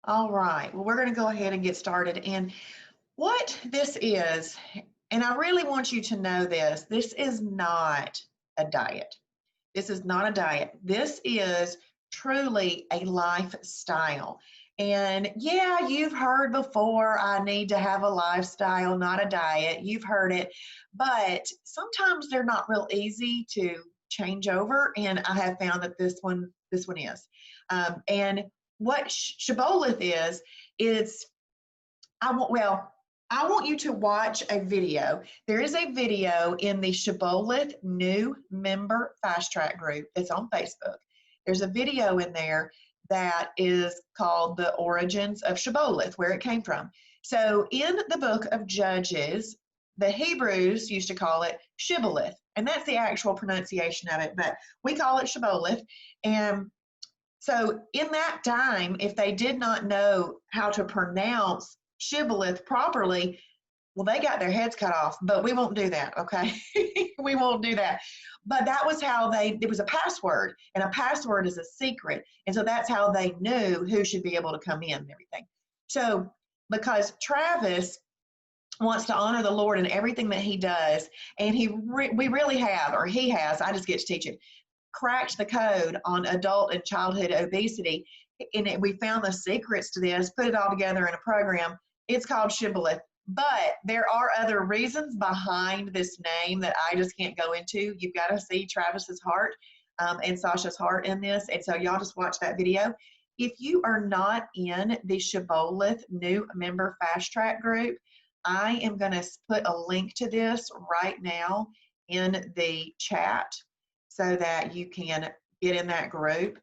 All right, well, we're going to go ahead and get started. And what this is, and I really want you to know this is not a diet. This is not a diet. This is truly a lifestyle. And yeah, you've heard before, I need to have a lifestyle, not a diet. You've heard it, but sometimes they're not real easy to change over. And I have found that this one is. And what Shibboleth is I want you to watch a video. There is a video in the Shibboleth new member fast track group that's on Facebook. There's a video in there that is called The Origins of Shibboleth, where it came from. So in the book of Judges, the Hebrews used to call it Shibboleth, and that's the actual pronunciation of it, but we call it Shibboleth. And so in that time, if they did not know how to pronounce shibboleth properly, well, they got their heads cut off, but we won't do that, okay? We won't do that. But that was how it was a password, and a password is a secret. And so that's how they knew who should be able to come in and everything. So because Travis wants to honor the Lord in everything that he does, and we really have, or he has, I just get to teach it, cracked the code on adult and childhood obesity, and we found the secrets to this, put it all together in a program. It's called Shibboleth. But there are other reasons behind this name that I just can't go into. You've got to see Travis's heart and Sasha's heart in this. And so y'all just watch that video. If you are not in the Shibboleth new member fast track group, I am going to put a link to this right now in the chat so that you can get in that group.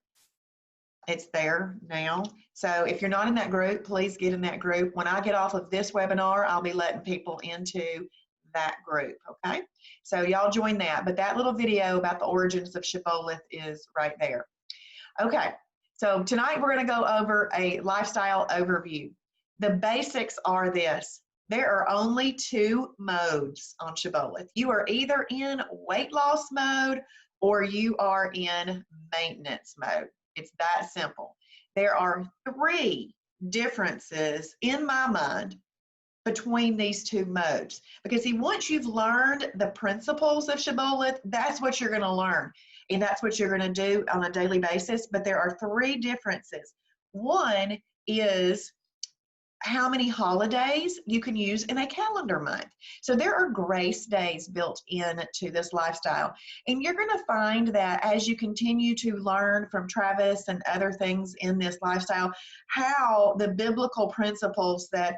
It's there now. So if you're not in that group, please get in that group. When I get off of this webinar, I'll be letting people into that group, okay? So y'all join that. But that little video about the origins of Shibboleth is right there. Okay, so tonight we're going to go over a lifestyle overview. The basics are this. There are only two modes on Shibboleth. You are either in weight loss mode or you are in maintenance mode. It's that simple. There are three differences in my mind between these two modes. Because see, once you've learned the principles of Shibboleth, that's what you're going to learn. And that's what you're going to do on a daily basis. But there are three differences. One is how many holidays you can use in a calendar month. So there are grace days built into this lifestyle. And you're going to find that as you continue to learn from Travis and other things in this lifestyle, how the biblical principles that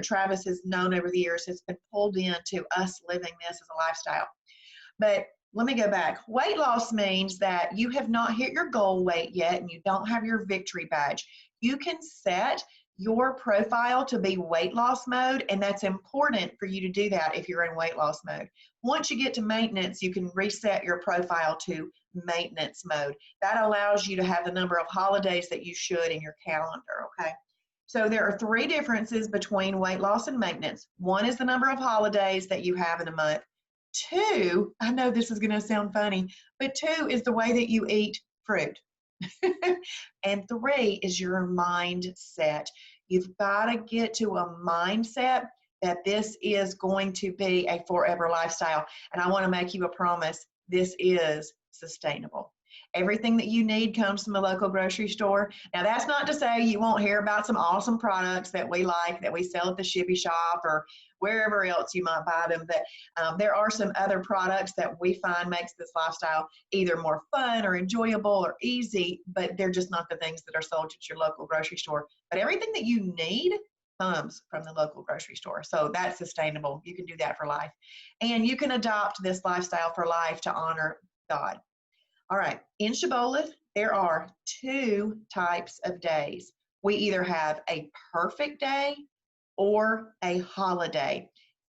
Travis has known over the years has been pulled into us living this as a lifestyle. But let me go back. Weight loss means that you have not hit your goal weight yet and you don't have your victory badge. You can set your profile to be weight loss mode, and that's important for you to do that if you're in weight loss mode. Once you get to maintenance, you can reset your profile to maintenance mode. That allows you to have the number of holidays that you should in your calendar, okay? So there are three differences between weight loss and maintenance. One is the number of holidays that you have in a month. Two, I know this is going to sound funny, but two is the way that you eat fruit. And three is your mindset. You've got to get to a mindset that this is going to be a forever lifestyle. And I want to make you a promise. This is sustainable. Everything that you need comes from the local grocery store. Now, that's not to say you won't hear about some awesome products that we like, that we sell at the Shibby Shop or wherever else you might buy them. But there are some other products that we find makes this lifestyle either more fun or enjoyable or easy, but they're just not the things that are sold at your local grocery store. But everything that you need comes from the local grocery store. So that's sustainable. You can do that for life. And you can adopt this lifestyle for life to honor God. All right, in Shibboleth, there are two types of days. We either have a perfect day or a holiday.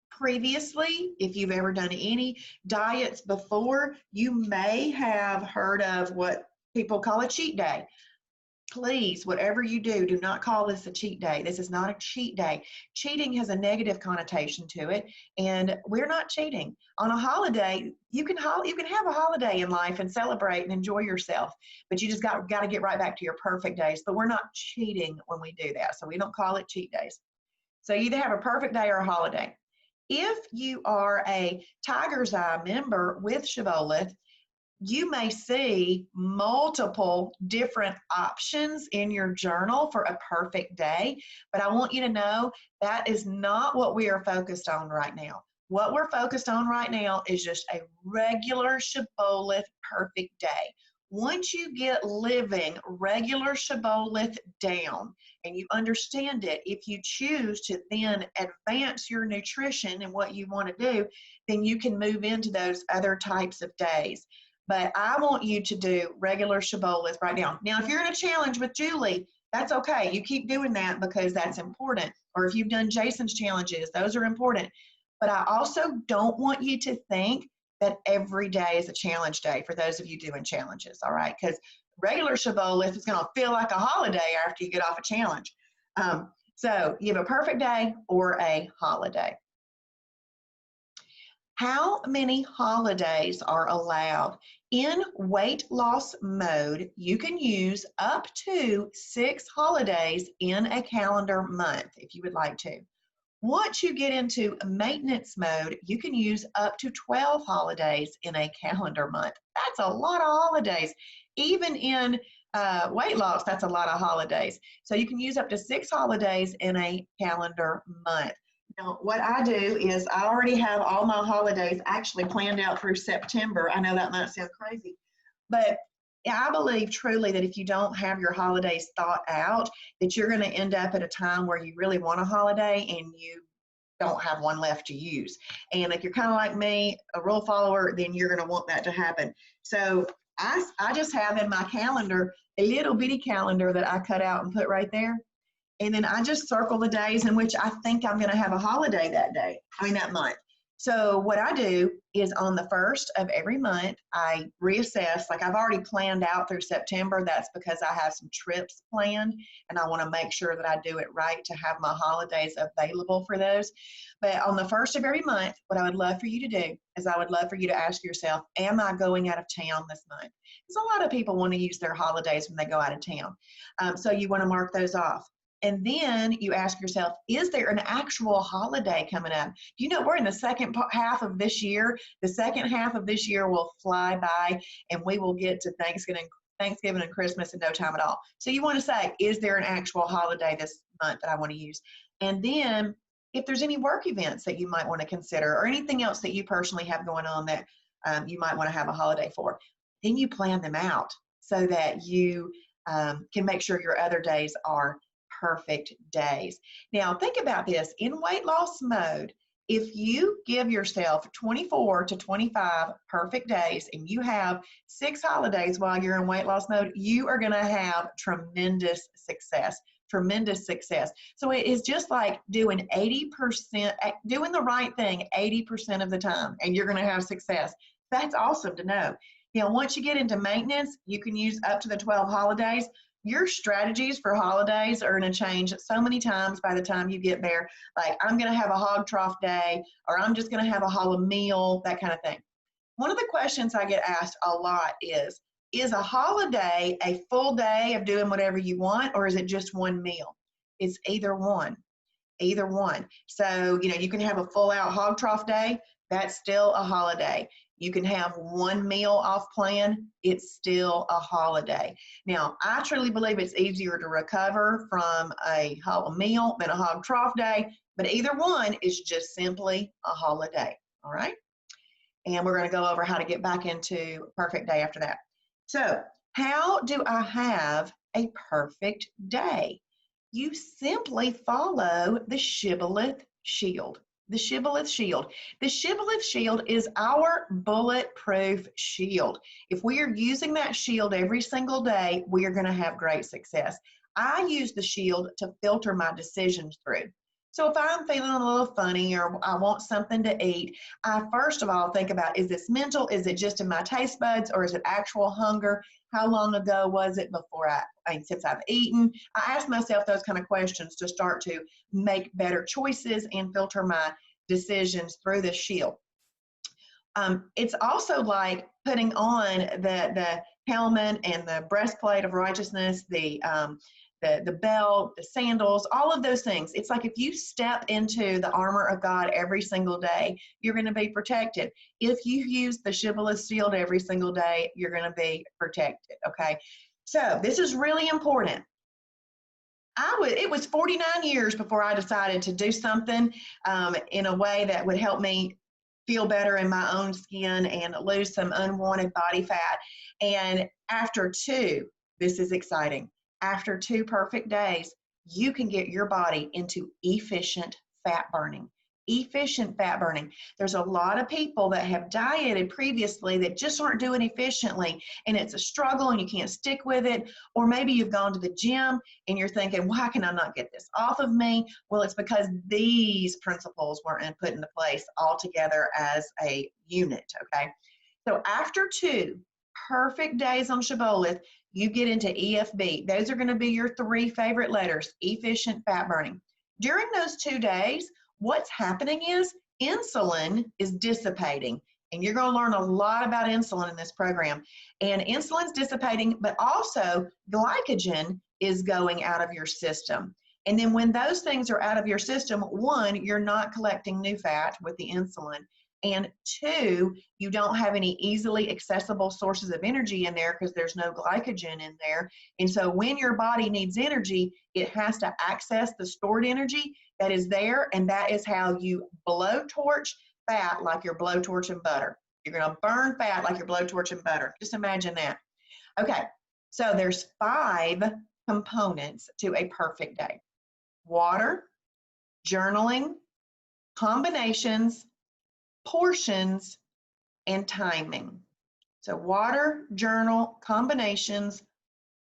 Previously, if you've ever done any diets before, you may have heard of what people call a cheat day. Please, whatever you do, do not call this a cheat day. This is not a cheat day. Cheating has a negative connotation to it, and we're not cheating. On a holiday, you can have a holiday in life and celebrate and enjoy yourself, but you just got to get right back to your perfect days. But we're not cheating when we do that, so we don't call it cheat days. So you either have a perfect day or a holiday. If you are a Tiger's Eye member with Shibboleth, you may see multiple different options in your journal for a perfect day, but I want you to know that is not what we are focused on right now. What we're focused on right now is just a regular Shibboleth perfect day. Once you get living regular Shibboleth down and you understand it, if you choose to then advance your nutrition and what you want to do, then you can move into those other types of days. But I want you to do regular Shibboleth right now. Now, if you're in a challenge with Julie, that's okay. You keep doing that because that's important. Or if you've done Jason's challenges, those are important. But I also don't want you to think that every day is a challenge day for those of you doing challenges, all right? Because regular Shibboleth is going to feel like a holiday after you get off a challenge. So you have a perfect day or a holiday. How many holidays are allowed? In weight loss mode, you can use up to 6 holidays in a calendar month if you would like to. Once you get into maintenance mode, you can use up to 12 holidays in a calendar month. That's a lot of holidays. Even in weight loss, that's a lot of holidays. So you can use up to 6 holidays in a calendar month. Now, what I do is I already have all my holidays actually planned out through September. I know that might sound crazy, but I believe truly that if you don't have your holidays thought out, that you're going to end up at a time where you really want a holiday and you don't have one left to use. And if you're kind of like me, a rule follower, then you're going to want that to happen. So I just have in my calendar a little bitty calendar that I cut out and put right there. And then I just circle the days in which I think I'm going to have a holiday that month. So what I do is on the 1st of every month, I reassess. Like I've already planned out through September. That's because I have some trips planned and I want to make sure that I do it right to have my holidays available for those. But on the 1st of every month, what I would love for you to do is I would love for you to ask yourself, am I going out of town this month? Because a lot of people want to use their holidays when they go out of town. So you want to mark those off. And then you ask yourself, is there an actual holiday coming up? You know, we're in the second half of this year. The second half of this year will fly by and we will get to Thanksgiving and Christmas in no time at all. So you want to say, is there an actual holiday this month that I want to use? And then if there's any work events that you might want to consider or anything else that you personally have going on that you might want to have a holiday for, then you plan them out so that you can make sure your other days are perfect days. Now, think about this. In weight loss mode, if you give yourself 24 to 25 perfect days and you have 6 holidays while you're in weight loss mode, you are going to have tremendous success. Tremendous success. So it is just like doing 80%, doing the right thing 80% of the time, and you're going to have success. That's awesome to know. Now, once you get into maintenance, you can use up to the 12 holidays. Your strategies for holidays are going to change so many times by the time you get there. Like, I'm going to have a hog trough day, or I'm just going to have a hollow meal, that kind of thing. One of the questions I get asked a lot is a holiday a full day of doing whatever you want, or is it just one meal? It's either one. Either one. So, you know, you can have a full out hog trough day. That's still a holiday. You can have one meal off plan. It's still a holiday. Now, I truly believe it's easier to recover from a whole meal than a hog trough day, but either one is just simply a holiday. All right. And we're going to go over how to get back into perfect day after that. So, how do I have a perfect day? You simply follow the Shibboleth Shield. The Shibboleth Shield. The Shibboleth Shield is our bulletproof shield. If we are using that shield every single day, we are going to have great success. I use the shield to filter my decisions through. So if I'm feeling a little funny or I want something to eat, I first of all think about, is this mental? Is it just in my taste buds, or is it actual hunger? How long ago was it before since I've eaten? I ask myself those kind of questions to start to make better choices and filter my decisions through the shield. It's also like putting on the helmet and the breastplate of righteousness, the belt, the sandals, all of those things. It's like if you step into the armor of God every single day, you're going to be protected. If you use the Shibboleth shield every single day, you're going to be protected, okay? So this is really important. It was 49 years before I decided to do something in a way that would help me feel better in my own skin and lose some unwanted body fat. And after this is exciting, after 2 perfect days, you can get your body into efficient fat burning. Efficient fat burning. There's a lot of people that have dieted previously that just aren't doing efficiently, and it's a struggle and you can't stick with it. Or maybe you've gone to the gym and you're thinking, why can I not get this off of me? Well, it's because these principles weren't put into place all together as a unit, okay? So after 2 perfect days on Shibboleth, you get into EFB. Those are going to be your 3 favorite letters, efficient fat burning. During those 2 days, what's happening is insulin is dissipating. And you're going to learn a lot about insulin in this program. And insulin's dissipating, but also glycogen is going out of your system. And then when those things are out of your system, 1, you're not collecting new fat with the insulin. And 2, you don't have any easily accessible sources of energy in there because there's no glycogen in there. And so when your body needs energy, it has to access the stored energy that is there. And that is how you blowtorch fat like you're blowtorching butter. You're going to burn fat like you're blowtorching butter. Just imagine that. Okay, so there's 5 components to a perfect day: water, journaling, combinations, portions, and timing. So water, journal, combinations,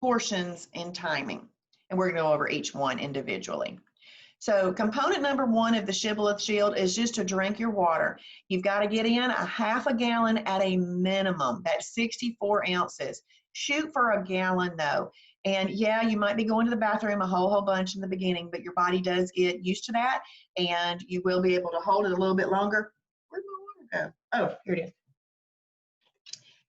portions, and timing. And we're going to go over each one individually. So component number 1 of the Shibboleth Shield is just to drink your water. You've got to get in a half a gallon at a minimum. That's 64 ounces. Shoot for a gallon though. And yeah, you might be going to the bathroom a whole bunch in the beginning, but your body does get used to that, and you will be able to hold it a little bit longer. Where'd my water go? Oh, here it is.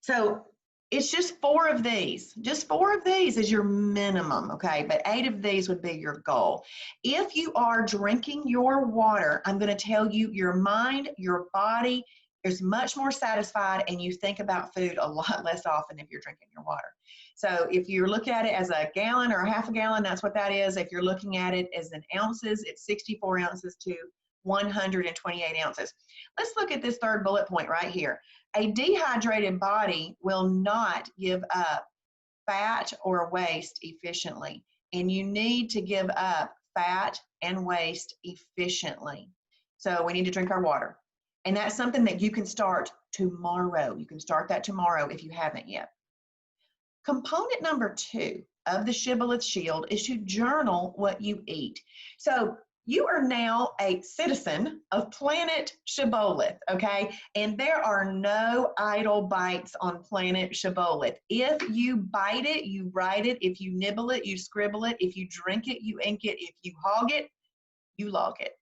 So it's just 4 of these. Just 4 of these is your minimum, okay? But 8 of these would be your goal. If you are drinking your water, I'm going to tell you, your mind, your body is much more satisfied, and you think about food a lot less often if you're drinking your water. So if you look at it as a gallon or a half a gallon, that's what that is. If you're looking at it as in ounces, it's 64 ounces to 128 ounces. Let's look at this 3rd bullet point right here. A dehydrated body will not give up fat or waste efficiently, and you need to give up fat and waste efficiently. So we need to drink our water, and that's something that you can start tomorrow. You can start that tomorrow if you haven't yet. Component number 2 of the Shibboleth Shield is to journal what you eat. So you are now a citizen of planet Shibboleth, okay? And there are no idle bites on planet Shibboleth. If you bite it, you write it. If you nibble it, you scribble it. If you drink it, you ink it. If you hog it, you log it.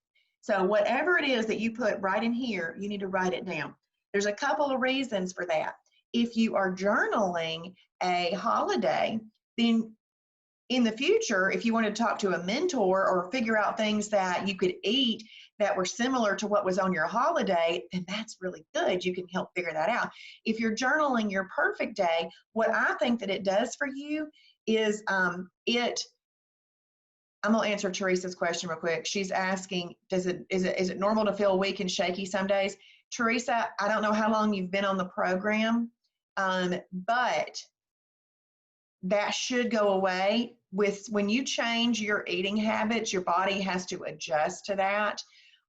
So whatever it is that you put right in here, you need to write it down. There's a couple of reasons for that. If you are journaling a holiday, then in the future, if you want to talk to a mentor or figure out things that you could eat that were similar to what was on your holiday, then that's really good. You can help figure that out. If you're journaling your perfect day, what I think that it does for you is I'm going to answer Teresa's question real quick. She's asking, is it normal to feel weak and shaky some days? Teresa, I don't know how long you've been on the program, but that should go away. When you change your eating habits, your body has to adjust to that.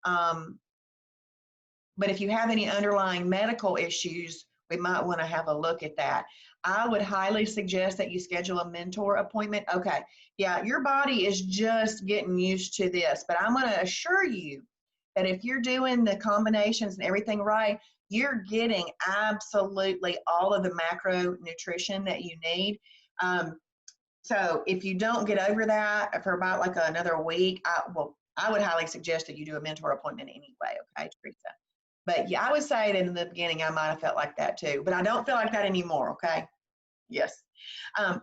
But if you have any underlying medical issues, we might want to have a look at that. I would highly suggest that you schedule a mentor appointment. Okay, yeah, your body is just getting used to this, but I'm going to assure you that if you're doing the combinations and everything right, you're getting absolutely all of the macronutrition that you need. So if you don't get over that for about like another week, I would highly suggest that you do a mentor appointment anyway, okay, Teresa? But yeah, I would say that in the beginning, I might have felt like that too, but I don't feel like that anymore, okay? Yes.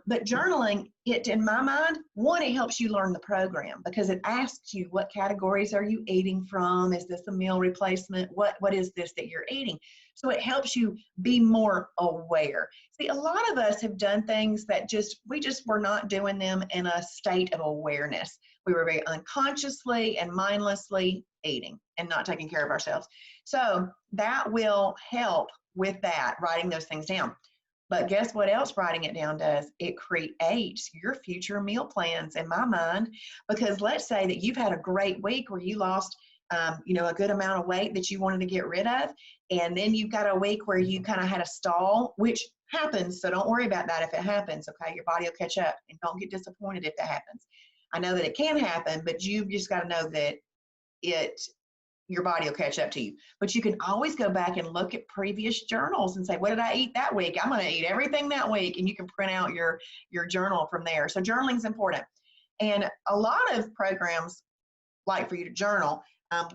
But journaling, in my mind, one, it helps you learn the program because it asks you what categories are you eating from? Is this a meal replacement? What is this that you're eating? So it helps you be more aware. See, a lot of us have done things that we just were not doing them in a state of awareness. We were very unconsciously and mindlessly eating and not taking care of ourselves. So that will help with that, writing those things down. But guess what else writing it down does? It creates your future meal plans in my mind, because let's say that you've had a great week where you lost, a good amount of weight that you wanted to get rid of. And then you've got a week where you kind of had a stall, which happens. So don't worry about that if it happens. Okay. Your body will catch up, and don't get disappointed if that happens. I know that it can happen, but you've just got to know that your body will catch up to you. But you can always go back and look at previous journals and say, what did I eat that week? I'm going to eat everything that week. And you can print out your journal from there. So journaling is important. And a lot of programs like for you to journal,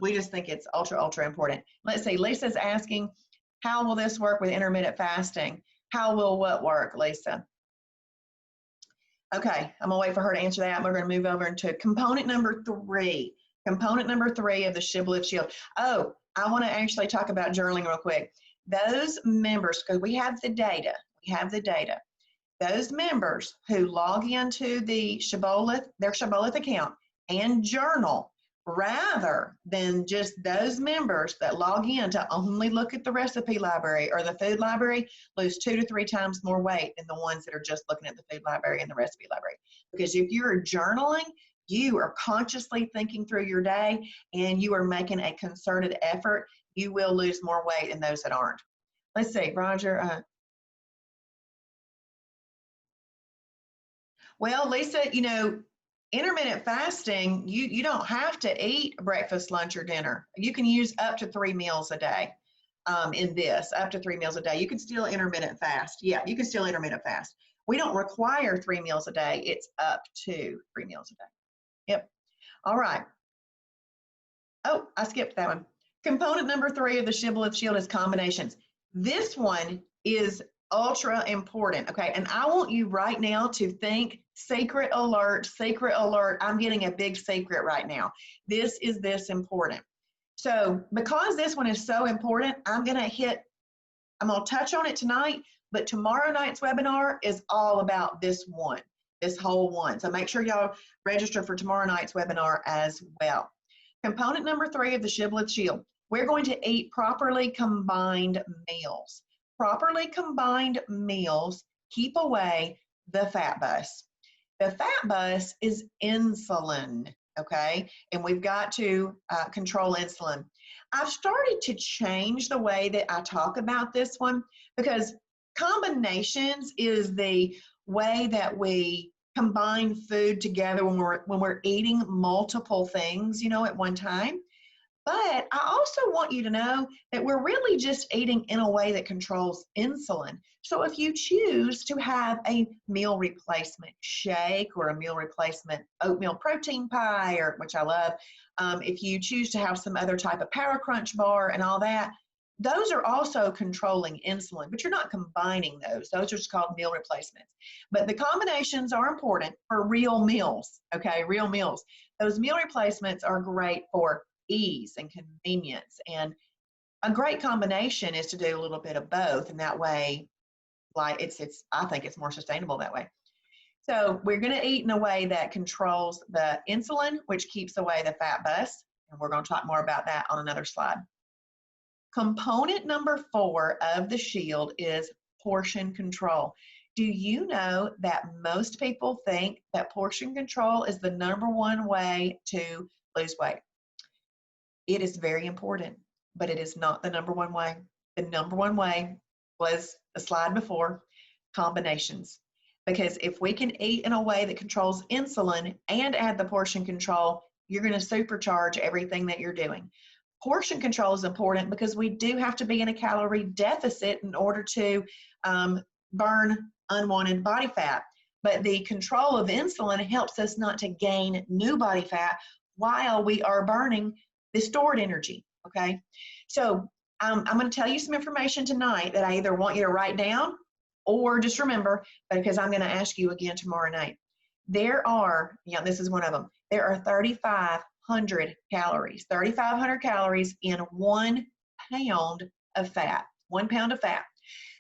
we just think it's ultra, ultra important. Let's see, Lisa's asking, how will this work with intermittent fasting? How will what work, Lisa? Okay, I'm gonna wait for her to answer that. We're gonna move over into component number 3. Component number 3 of the SHIBBOLETH Shield. Oh, I want to actually talk about journaling real quick. Those members, because we have the data, those members who log into the their SHIBBOLETH account and journal, rather than just those members that log in to only look at the recipe library or the food library, lose 2 to 3 times more weight than the ones that are just looking at the food library and the recipe library. Because if you're journaling, you are consciously thinking through your day and you are making a concerted effort, you will lose more weight than those that aren't. Let's see, Roger. Well, Lisa, intermittent fasting, you don't have to eat breakfast, lunch, or dinner. You can use up to 3 meals a day in this, up to 3 meals a day. You can still intermittent fast. Yeah, you can still intermittent fast. We don't require 3 meals a day. It's up to 3 meals a day. Yep. All right. Oh, I skipped that one. Component number 3 of the SHIBBOLETH Shield is combinations. This one is ultra important, okay? And I want you right now to think, secret alert, I'm getting a big secret right now. This is this important. So because this one is so important, I'm gonna touch on it tonight, but tomorrow night's webinar is all about this whole one. So make sure y'all register for tomorrow night's webinar as well. Component number 3 of the SHIBBOLETH Shield, we're going to eat properly combined meals. Properly combined meals keep away the fat bus. The fat bus is insulin, okay? And we've got to control insulin. I've started to change the way that I talk about this one, because combinations is the way that we combine food together when we're eating multiple things, at one time. But I also want you to know that we're really just eating in a way that controls insulin. So if you choose to have a meal replacement shake or a meal replacement oatmeal protein pie, or which I love, if you choose to have some other type of Power Crunch bar and all that, those are also controlling insulin, but you're not combining those. Those are just called meal replacements. But the combinations are important for real meals, okay, real meals. Those meal replacements are great for ease and convenience, and a great combination is to do a little bit of both, and that way, like I think it's more sustainable that way. So we're going to eat in a way that controls the insulin, which keeps away the fat bus, and we're going to talk more about that on another slide. Component number 4 of the Shield is portion control. Do you know that most people think that portion control is the #1 way to lose weight? It is very important, but it is not the #1 way. The #1 way was the slide before, combinations. Because if we can eat in a way that controls insulin and add the portion control, you're going to supercharge everything that you're doing. Portion control is important because we do have to be in a calorie deficit in order to burn unwanted body fat. But the control of insulin helps us not to gain new body fat while we are burning the stored energy, okay? So I'm going to tell you some information tonight that I either want you to write down or just remember, because I'm going to ask you again tomorrow night. There are, this is one of them, there are 3,500 calories, 3,500 calories in 1 pound of fat, 1 pound of fat.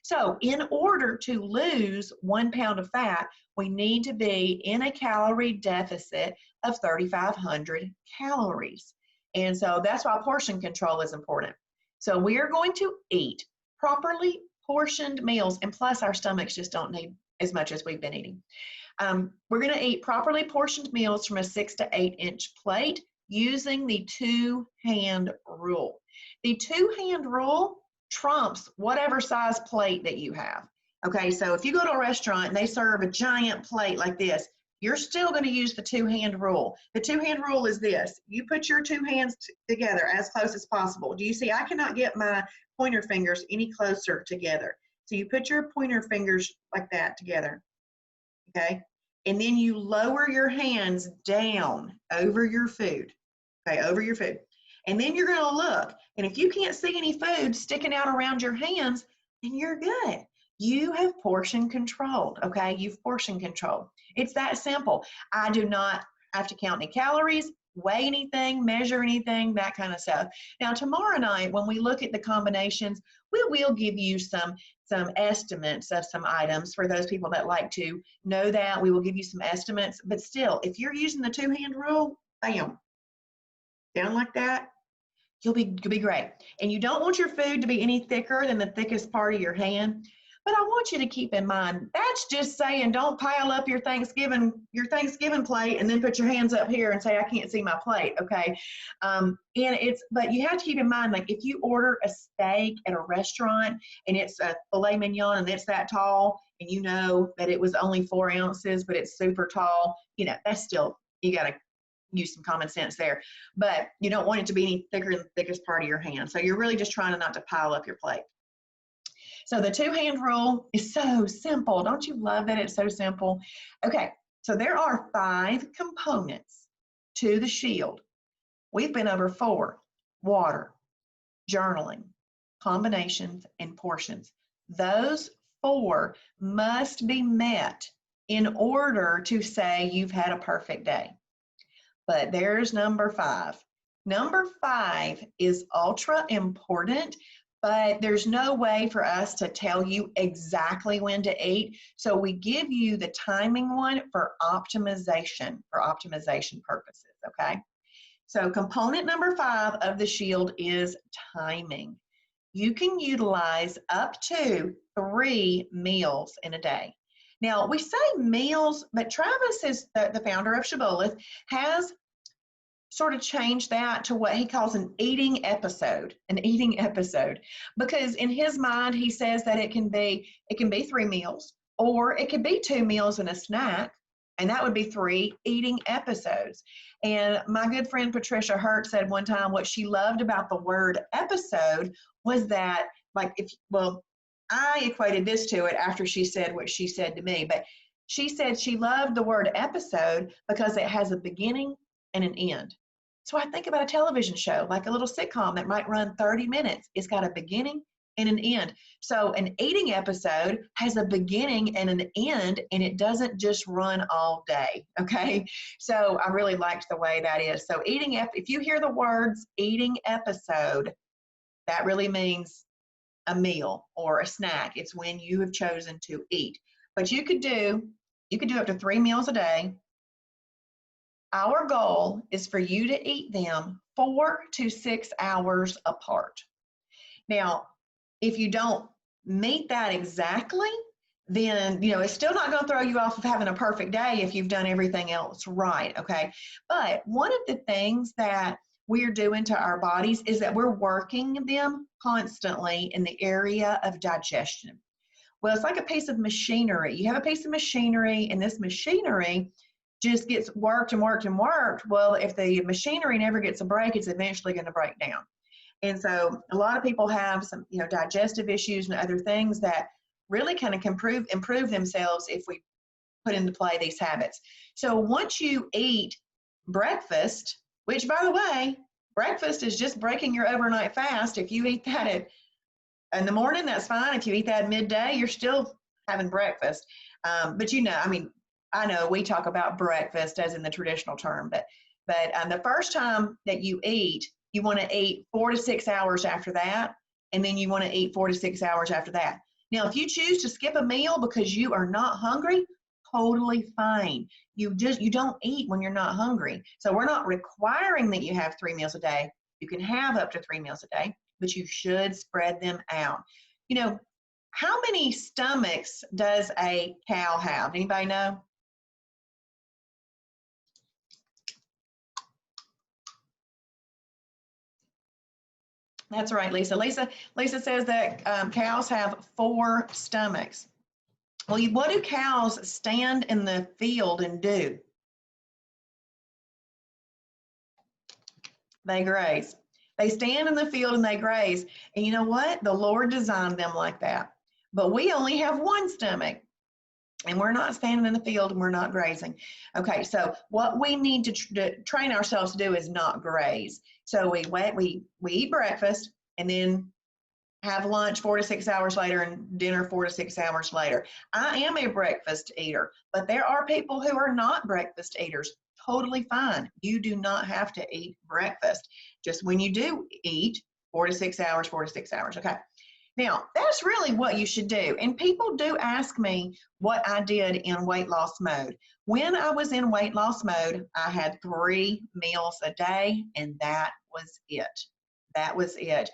So in order to lose 1 pound of fat, we need to be in a calorie deficit of 3,500 calories. And so that's why portion control is important. So we are going to eat properly portioned meals, and plus our stomachs just don't need as much as we've been eating. We're going to eat properly portioned meals from a 6 to 8 inch plate using the 2-hand rule. The 2-hand rule trumps whatever size plate that you have. Okay, so if you go to a restaurant and they serve a giant plate like this, you're still going to use the 2-hand rule. The 2-hand rule is this. You put your 2 hands together as close as possible. Do you see? I cannot get my pointer fingers any closer together. So you put your pointer fingers like that together, okay? And then you lower your hands down over your food, okay, over your food. And then you're going to look. And if you can't see any food sticking out around your hands, then you're good. You have portion controlled, okay? You've portion controlled. It's that simple. I do not have to count any calories, weigh anything, measure anything, that kind of stuff. Now, tomorrow night, when we look at the combinations, we will give you some estimates of some items for those people that like to know that. We will give you some estimates. But still, if you're using the 2-hand rule, bam, down like that, you'll be great. And you don't want your food to be any thicker than the thickest part of your hand. But I want you to keep in mind, that's just saying don't pile up your Thanksgiving plate and then put your hands up here and say, I can't see my plate, okay? But you have to keep in mind, like if you order a steak at a restaurant and it's a filet mignon and it's that tall and you know that it was only 4 ounces, but it's super tall, that's still, you got to use some common sense there. But you don't want it to be any thicker than the thickest part of your hand. So you're really just trying not to pile up your plate. So the 2-hand rule is so simple. Don't you love that it's so simple? Okay, so there are 5 components to the shield. We've been over 4: water, journaling, combinations, and portions. Those 4 must be met in order to say you've had a perfect day. But there's number 5. Number 5 is ultra important, but there's no way for us to tell you exactly when to eat. So we give you the timing one for optimization purposes, okay? So component number 5 of the shield is timing. You can utilize up to 3 meals in a day. Now, we say meals, but Travis, is the founder of SHIBBOLETH, has sort of changed that to what he calls an eating episode, because in his mind, he says that it can be 3 meals, or it could be 2 meals and a snack, and that would be 3 eating episodes. And my good friend Patricia Hurt said one time what she loved about the word episode was that, I equated this to it after she said what she said to me, but she said she loved the word episode because it has a beginning and an end. So I think about a television show, like a little sitcom that might run 30 minutes. It's got a beginning and an end. So an eating episode has a beginning and an end, and it doesn't just run all day, okay? So I really liked the way that is. So if you hear the words eating episode, that really means a meal or a snack. It's when you have chosen to eat. But you could do up to 3 meals a day. Our goal is for you to eat them 4 to 6 hours apart. Now, if you don't meet that exactly, then, it's still not going to throw you off of having a perfect day if you've done everything else right, okay? But one of the things that we're doing to our bodies is that we're working them constantly in the area of digestion. Well, it's like a piece of machinery. You have a piece of machinery, and this machinery just gets worked and worked and worked. Well, if the machinery never gets a break, it's eventually going to break down. And so a lot of people have some, digestive issues and other things that really kind of can improve themselves if we put into play these habits. So once you eat breakfast, which by the way, breakfast is just breaking your overnight fast. If you eat that in the morning, that's fine. If you eat that at midday, you're still having breakfast. But I know we talk about breakfast as in the traditional term, but the first time that you eat, you want to eat 4 to 6 hours after that, and then you want to eat 4 to 6 hours after that. Now, if you choose to skip a meal because you are not hungry, totally fine. You don't eat when you're not hungry. So we're not requiring that you have 3 meals a day. You can have up to 3 meals a day, but you should spread them out. How many stomachs does a cow have? Anybody know? That's right, Lisa. Lisa says that cows have 4 stomachs. Well, what do cows stand in the field and do? They graze. They stand in the field and they graze. And you know what? The Lord designed them like that. But we only have 1 stomach. And we're not standing in the field and we're not grazing. Okay, so what we need to train ourselves to do is not graze. So we eat breakfast and then have lunch 4 to 6 hours later and dinner 4 to 6 hours later. I am a breakfast eater, but there are people who are not breakfast eaters. Totally fine. You do not have to eat breakfast. Just when you do eat, 4 to 6 hours, 4 to 6 hours. Okay. Now, that's really what you should do. And people do ask me what I did in weight loss mode. When I was in weight loss mode, I had 3 meals a day, and that was it. That was it.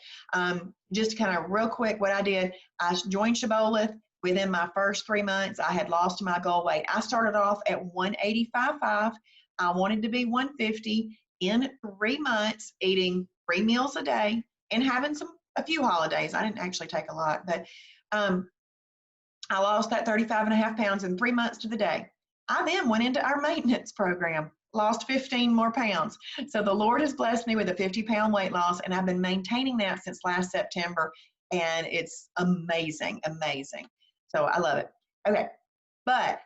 Just kind of real quick, what I did, I joined Shibboleth. Within my first 3 months, I had lost my goal weight. I started off at 185.5. I wanted to be 150 in 3 months, eating 3 meals a day and having a few holidays. I didn't actually take a lot, but I lost that 35.5 pounds in 3 months to the day. I then went into our maintenance program, lost 15 more pounds. So the Lord has blessed me with a 50-pound weight loss, and I've been maintaining that since last September, and it's amazing, amazing. So I love it. Okay, but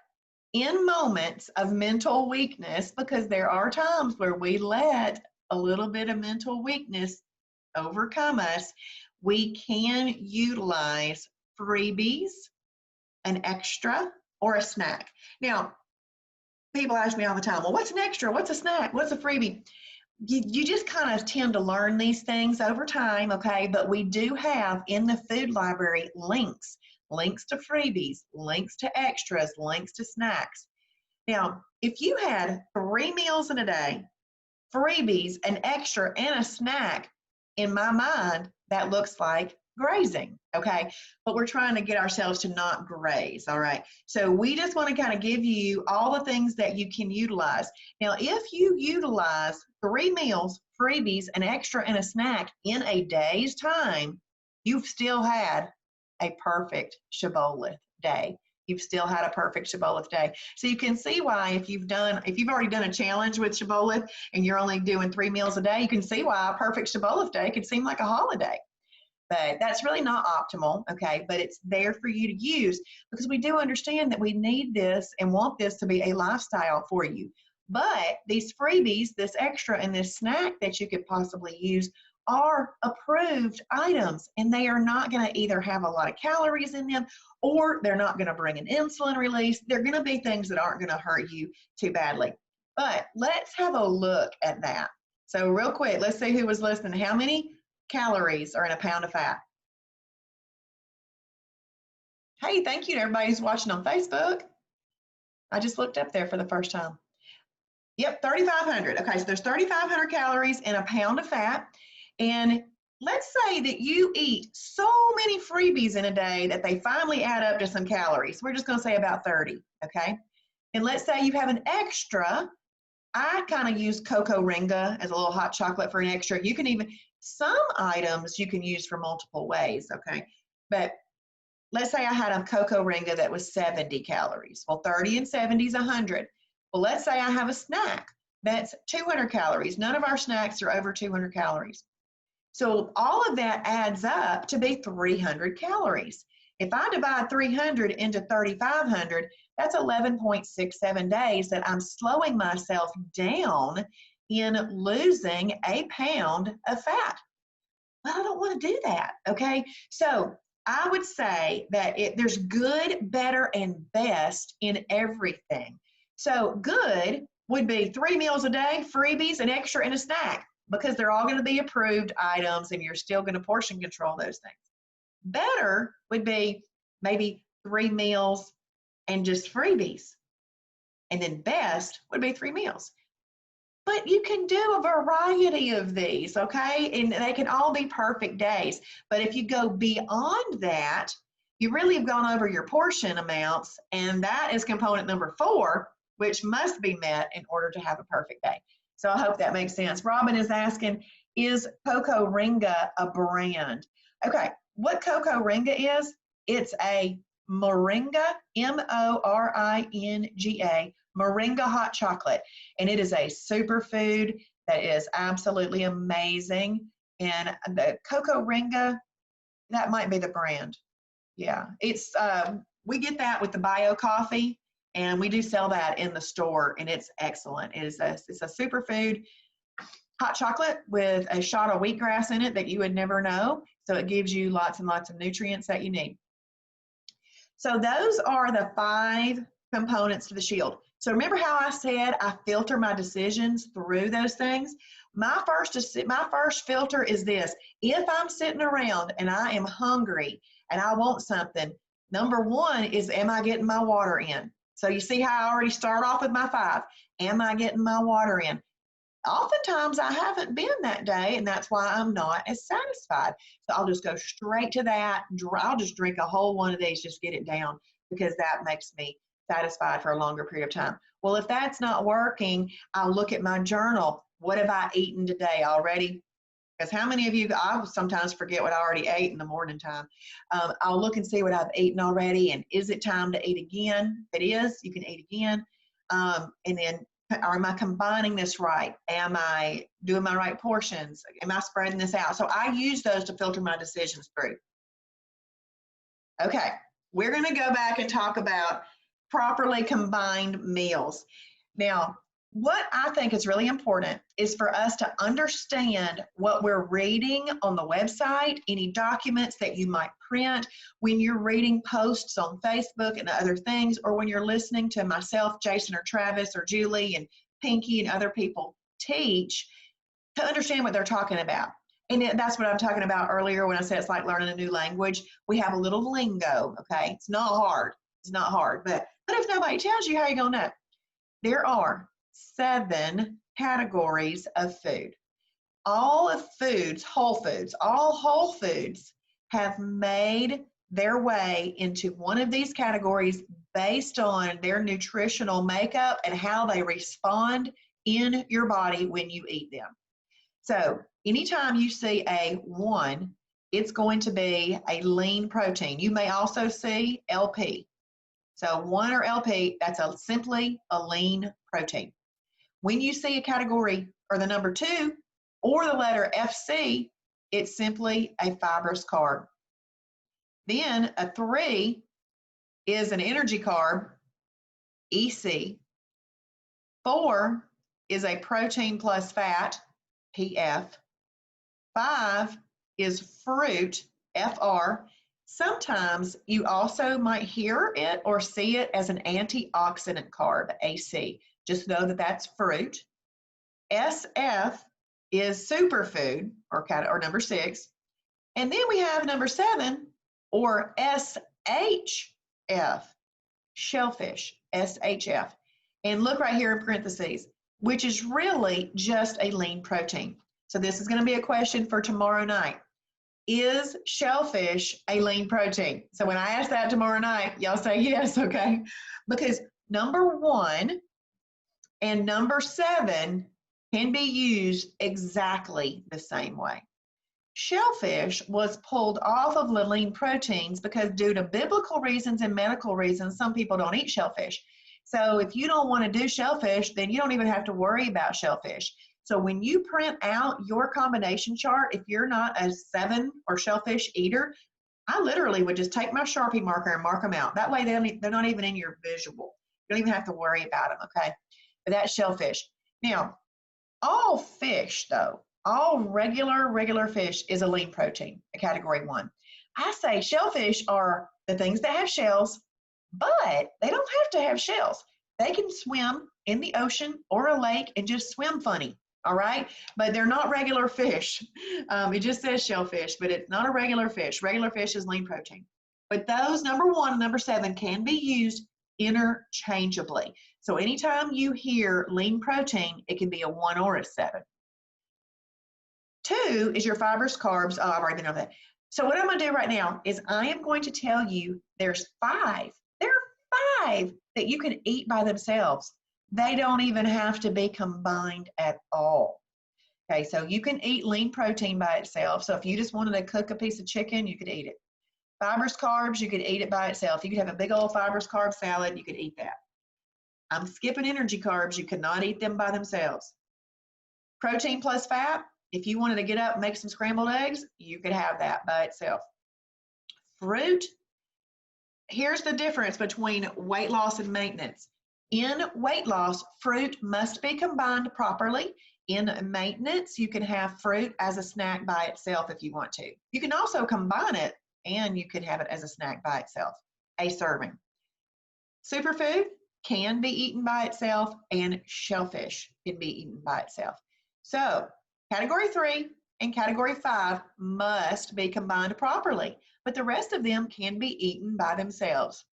in moments of mental weakness, because there are times where we let a little bit of mental weakness overcome us, we can utilize freebies, an extra, or a snack. Now, people ask me all the time, well, what's an extra? What's a snack? What's a freebie? You just kind of tend to learn these things over time, okay? But we do have in the food library links to freebies, links to extras, links to snacks. Now, if you had 3 meals in a day, freebies, an extra, and a snack, in my mind, that looks like grazing, okay? But we're trying to get ourselves to not graze, all right? So we just want to kind of give you all the things that you can utilize. Now, if you utilize 3 meals, freebies, an extra, and a snack in a day's time, you've still had a perfect Shibboleth day. You've still had a perfect Shibboleth day. So you can see why if you've already done a challenge with Shibboleth and you're only doing 3 meals a day, you can see why a perfect Shibboleth day could seem like a holiday. But that's really not optimal, okay? But it's there for you to use because we do understand that we need this and want this to be a lifestyle for you. But these freebies, this extra and this snack that you could possibly use are approved items, and they are not going to either have a lot of calories in them or they're not going to bring an insulin release. They're going to be things that aren't going to hurt you too badly. But let's have a look at that. So real quick, let's see who was listening. How many calories are in a pound of fat? Hey, thank you to everybody who's watching on Facebook. I just looked up there for the first time. Yep, 3,500. Okay, so there's 3,500 calories in a pound of fat. And let's say that you eat so many freebies in a day that they finally add up to some calories. We're just going to say about 30, okay? And let's say you have an extra I kind of use cocoa ringa as a little hot chocolate for an extra. You can even, some items you can use for multiple ways, okay? But let's say I had a cocoa ringa that was 70 calories. Well, 30 and 70 is 100. Well, let's say I have a snack that's 200 calories. None of our snacks are over 200 calories. So all of that adds up to be 300 calories. If I divide 300 into 3,500, that's 11.67 days that I'm slowing myself down in losing a pound of fat. Well, I don't want to do that, okay? So I would say that there's good, better, and best in everything. So good would be 3 meals a day, freebies, an extra, and a snack, because they're all going to be approved items and you're still going to portion control those things. Better would be maybe 3 meals and just freebies. And then best would be 3 meals. But you can do a variety of these, okay? And they can all be perfect days. But if you go beyond that, you really have gone over your portion amounts, and that is component number 4, which must be met in order to have a perfect day. So I hope that makes sense. Robin is asking, is Cocoa Ringa a brand? Okay, what Cocoa Ringa is, it's a moringa, M-O-R-I-N-G-A, moringa hot chocolate. And it is a superfood that is absolutely amazing. And the Cocoa Ringa, that might be the brand. Yeah, it's we get that with the bio coffee, and we do sell that in the store, and it's excellent. It's a superfood hot chocolate with a shot of wheatgrass in it that you would never know. So it gives you lots and lots of nutrients that you need. So those are the 5 components to the shield. So remember how I said I filter my decisions through those things? My first filter is this. If I'm sitting around and I am hungry and I want something, number 1 is, am I getting my water in? So you see how I already start off with my 5. Am I getting my water in? Oftentimes I haven't been that day, and that's why I'm not as satisfied. So I'll just go straight to that. I'll just drink a whole one of these, just get it down, because that makes me satisfied for a longer period of time. Well, if that's not working, I'll look at my journal. What have I eaten today already? Because how many of you, I sometimes forget what I already ate in the morning time. I'll look and see what I've eaten already, and is it time to eat again? If it is, you can eat again. And then, or am I combining this right? Am I doing my right portions? Am I spreading this out? So I use those to filter my decisions through. Okay, we're going to go back and talk about properly combined meals. Now, what I think is really important is for us to understand what we're reading on the website, any documents that you might print, when you're reading posts on Facebook and other things, or when you're listening to myself, Jason, or Travis, or Julie, and Pinky, and other people teach, to understand what they're talking about. And that's what I'm talking about earlier when I said it's like learning a new language. We have a little lingo, okay? It's not hard. It's not hard. But if nobody tells you, how are you going to know? There are 7 categories of food. All of foods, whole foods, all whole foods have made their way into one of these categories based on their nutritional makeup and how they respond in your body when you eat them. So anytime you see a 1, it's going to be a lean protein. You may also see LP. So 1 or LP, that's simply a lean protein. When you see a category or the number 2 or the letter FC, it's simply a fibrous carb. Then a 3 is an energy carb, EC. 4 is a protein plus fat, PF. 5 is fruit, FR. Sometimes you also might hear it or see it as an antioxidant carb, AC. Just know that that's fruit. SF is superfood, or number 6. And then we have number 7, or SHF, shellfish, SHF. And look right here in parentheses, which is really just a lean protein. So this is going to be a question for tomorrow night. Is shellfish a lean protein? So when I ask that tomorrow night, y'all say yes, okay? Because number 1 And number 7 can be used exactly the same way. Shellfish was pulled off of the lean proteins because due to biblical reasons and medical reasons, some people don't eat shellfish. So if you don't want to do shellfish, then you don't even have to worry about shellfish. So when you print out your combination chart, if you're not a 7 or shellfish eater, I literally would just take my Sharpie marker and mark them out. That way they're not even in your visual. You don't even have to worry about them, okay? But that's shellfish. Now, all fish, though, all regular fish is a lean protein, a category 1. I say shellfish are the things that have shells, but they don't have to have shells. They can swim in the ocean or a lake and just swim funny, all right? But they're not regular fish. It just says shellfish, but it's not a regular fish. Regular fish is lean protein. But those, number 1 and number 7, can be used interchangeably. So anytime you hear lean protein, it can be a 1 or a 7. 2 is your fibers, carbs. Oh, I've already been over that. So what I'm going to do right now is I am going to tell you there's 5. There are 5 that you can eat by themselves. They don't even have to be combined at all. Okay, so you can eat lean protein by itself. So if you just wanted to cook a piece of chicken, you could eat it. Fibers, carbs, you could eat it by itself. You could have a big old fibers, carb salad, you could eat that. I'm skipping energy carbs. You could not eat them by themselves. Protein plus fat, if you wanted to get up and make some scrambled eggs, you could have that by itself. Fruit, here's the difference between weight loss and maintenance. In weight loss, fruit must be combined properly. In maintenance, you can have fruit as a snack by itself if you want to. You can also combine it and you could have it as a snack by itself, a serving. Superfood can be eaten by itself and shellfish can be eaten by itself. So category 3 and category 5 must be combined properly, but the rest of them can be eaten by themselves.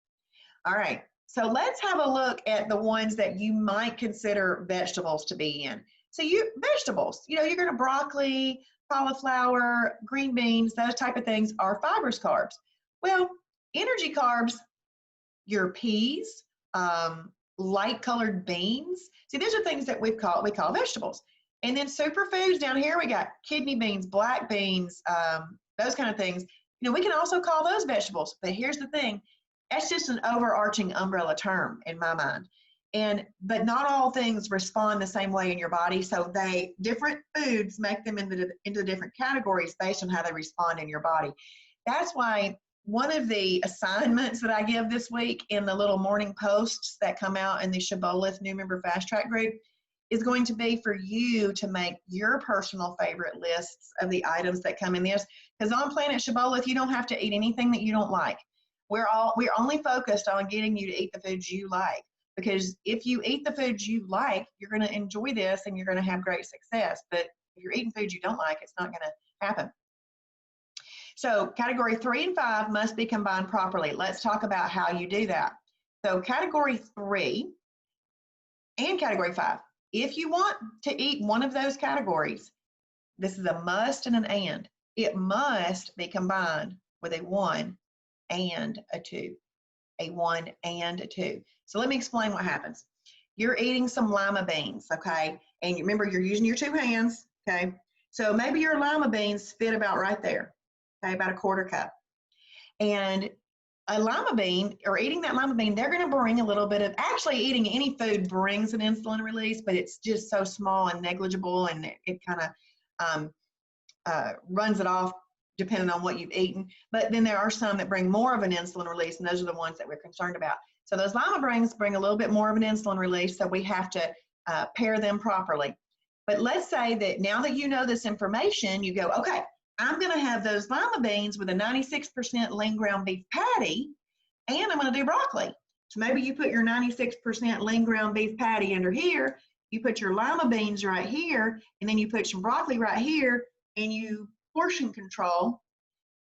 All right, so let's have a look at the ones that you might consider vegetables to be in. So vegetables, you're going to broccoli, cauliflower, green beans, those type of things are fibers carbs. Well, energy carbs, your peas, light colored beans. See, these are things that we call vegetables. And then superfoods down here, we got kidney beans, black beans, those kind of things. We can also call those vegetables. But here's the thing, that's just an overarching umbrella term in my mind. But not all things respond the same way in your body. So different foods make them into different categories based on how they respond in your body. That's why one of the assignments that I give this week in the little morning posts that come out in the SHIBBOLETH new member fast track group is going to be for you to make your personal favorite lists of the items that come in this. Because on Planet SHIBBOLETH, you don't have to eat anything that you don't like. We're only focused on getting you to eat the foods you like. Because if you eat the foods you like, you're going to enjoy this and you're going to have great success. But if you're eating foods you don't like, it's not going to happen. So category 3 and 5 must be combined properly. Let's talk about how you do that. So category 3 and category 5, if you want to eat one of those categories, this is a must and an and. It must be combined with a 1 and a 2. A 1 and a 2. So let me explain what happens. You're eating some lima beans, okay? And remember, you're using your 2 hands, okay? So maybe your lima beans fit about right there, okay, about a 1/4 cup. And a lima bean, or eating that lima bean, they're going to bring a little bit of, actually eating any food brings an insulin release, but it's just so small and negligible, and it kind of runs it off depending on what you've eaten. But then there are some that bring more of an insulin release, and those are the ones that we're concerned about. So those lima beans bring a little bit more of an insulin release, so we have to pair them properly. But let's say that now that you know this information, you go, okay, I'm going to have those lima beans with a 96% lean ground beef patty, and I'm going to do broccoli. So maybe you put your 96% lean ground beef patty under here, you put your lima beans right here, and then you put some broccoli right here, and you portion control,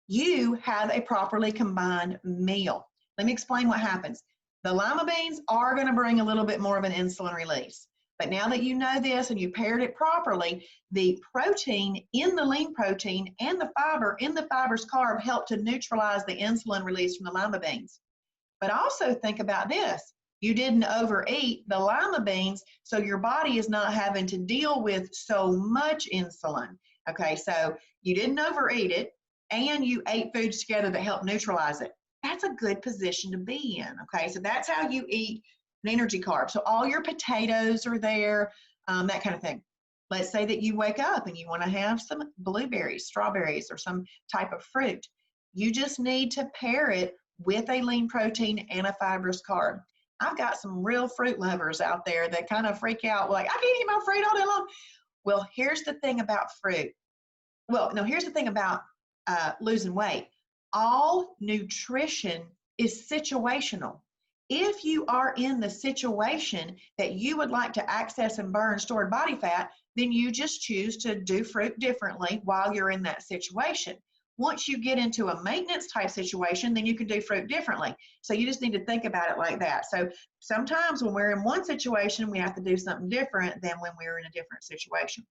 you have a properly combined meal. Let me explain what happens. The lima beans are going to bring a little bit more of an insulin release. But now that you know this and you paired it properly, the protein in the lean protein and the fiber in the fibers carb help to neutralize the insulin release from the lima beans. But also think about this. You didn't overeat the lima beans, so your body is not having to deal with so much insulin. Okay, so you didn't overeat it, and you ate foods together that help neutralize it. That's a good position to be in. Okay, so that's how you eat an energy carb. So all your potatoes are there, that kind of thing. Let's say that you wake up and you want to have some blueberries, strawberries, or some type of fruit. You just need to pair it with a lean protein and a fibrous carb. I've got some real fruit lovers out there that kind of freak out, like, I can't eat my fruit all day long. Well, here's the thing about fruit. Well, no, here's the thing about losing weight. All nutrition is situational. If you are in the situation that you would like to access and burn stored body fat, then you just choose to do fruit differently while you're in that situation. Once you get into a maintenance type situation, then you can do fruit differently. So you just need to think about it like that. So sometimes when we're in one situation, we have to do something different than when we're in a different situation.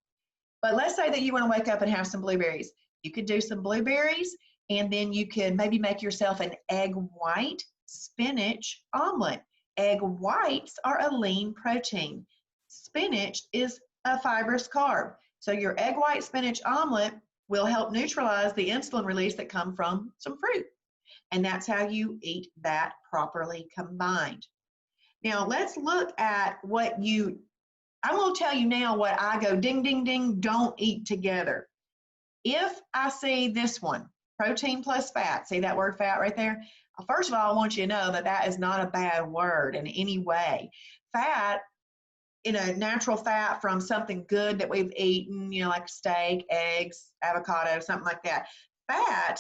But let's say that you want to wake up and have some blueberries. You could do some blueberries, and then you could maybe make yourself an egg white spinach omelet. Egg whites are a lean protein. Spinach is a fibrous carb. So your egg white spinach omelet will help neutralize the insulin release that come from some fruit. And that's how you eat that properly combined. Now let's look at what I'm going to tell you now what I go ding, ding, ding, don't eat together. If I see this one, protein plus fat, see that word fat right there? First of all, I want you to know that that is not a bad word in any way. Fat, in a natural fat from something good that we've eaten, like steak, eggs, avocado, something like that. Fat,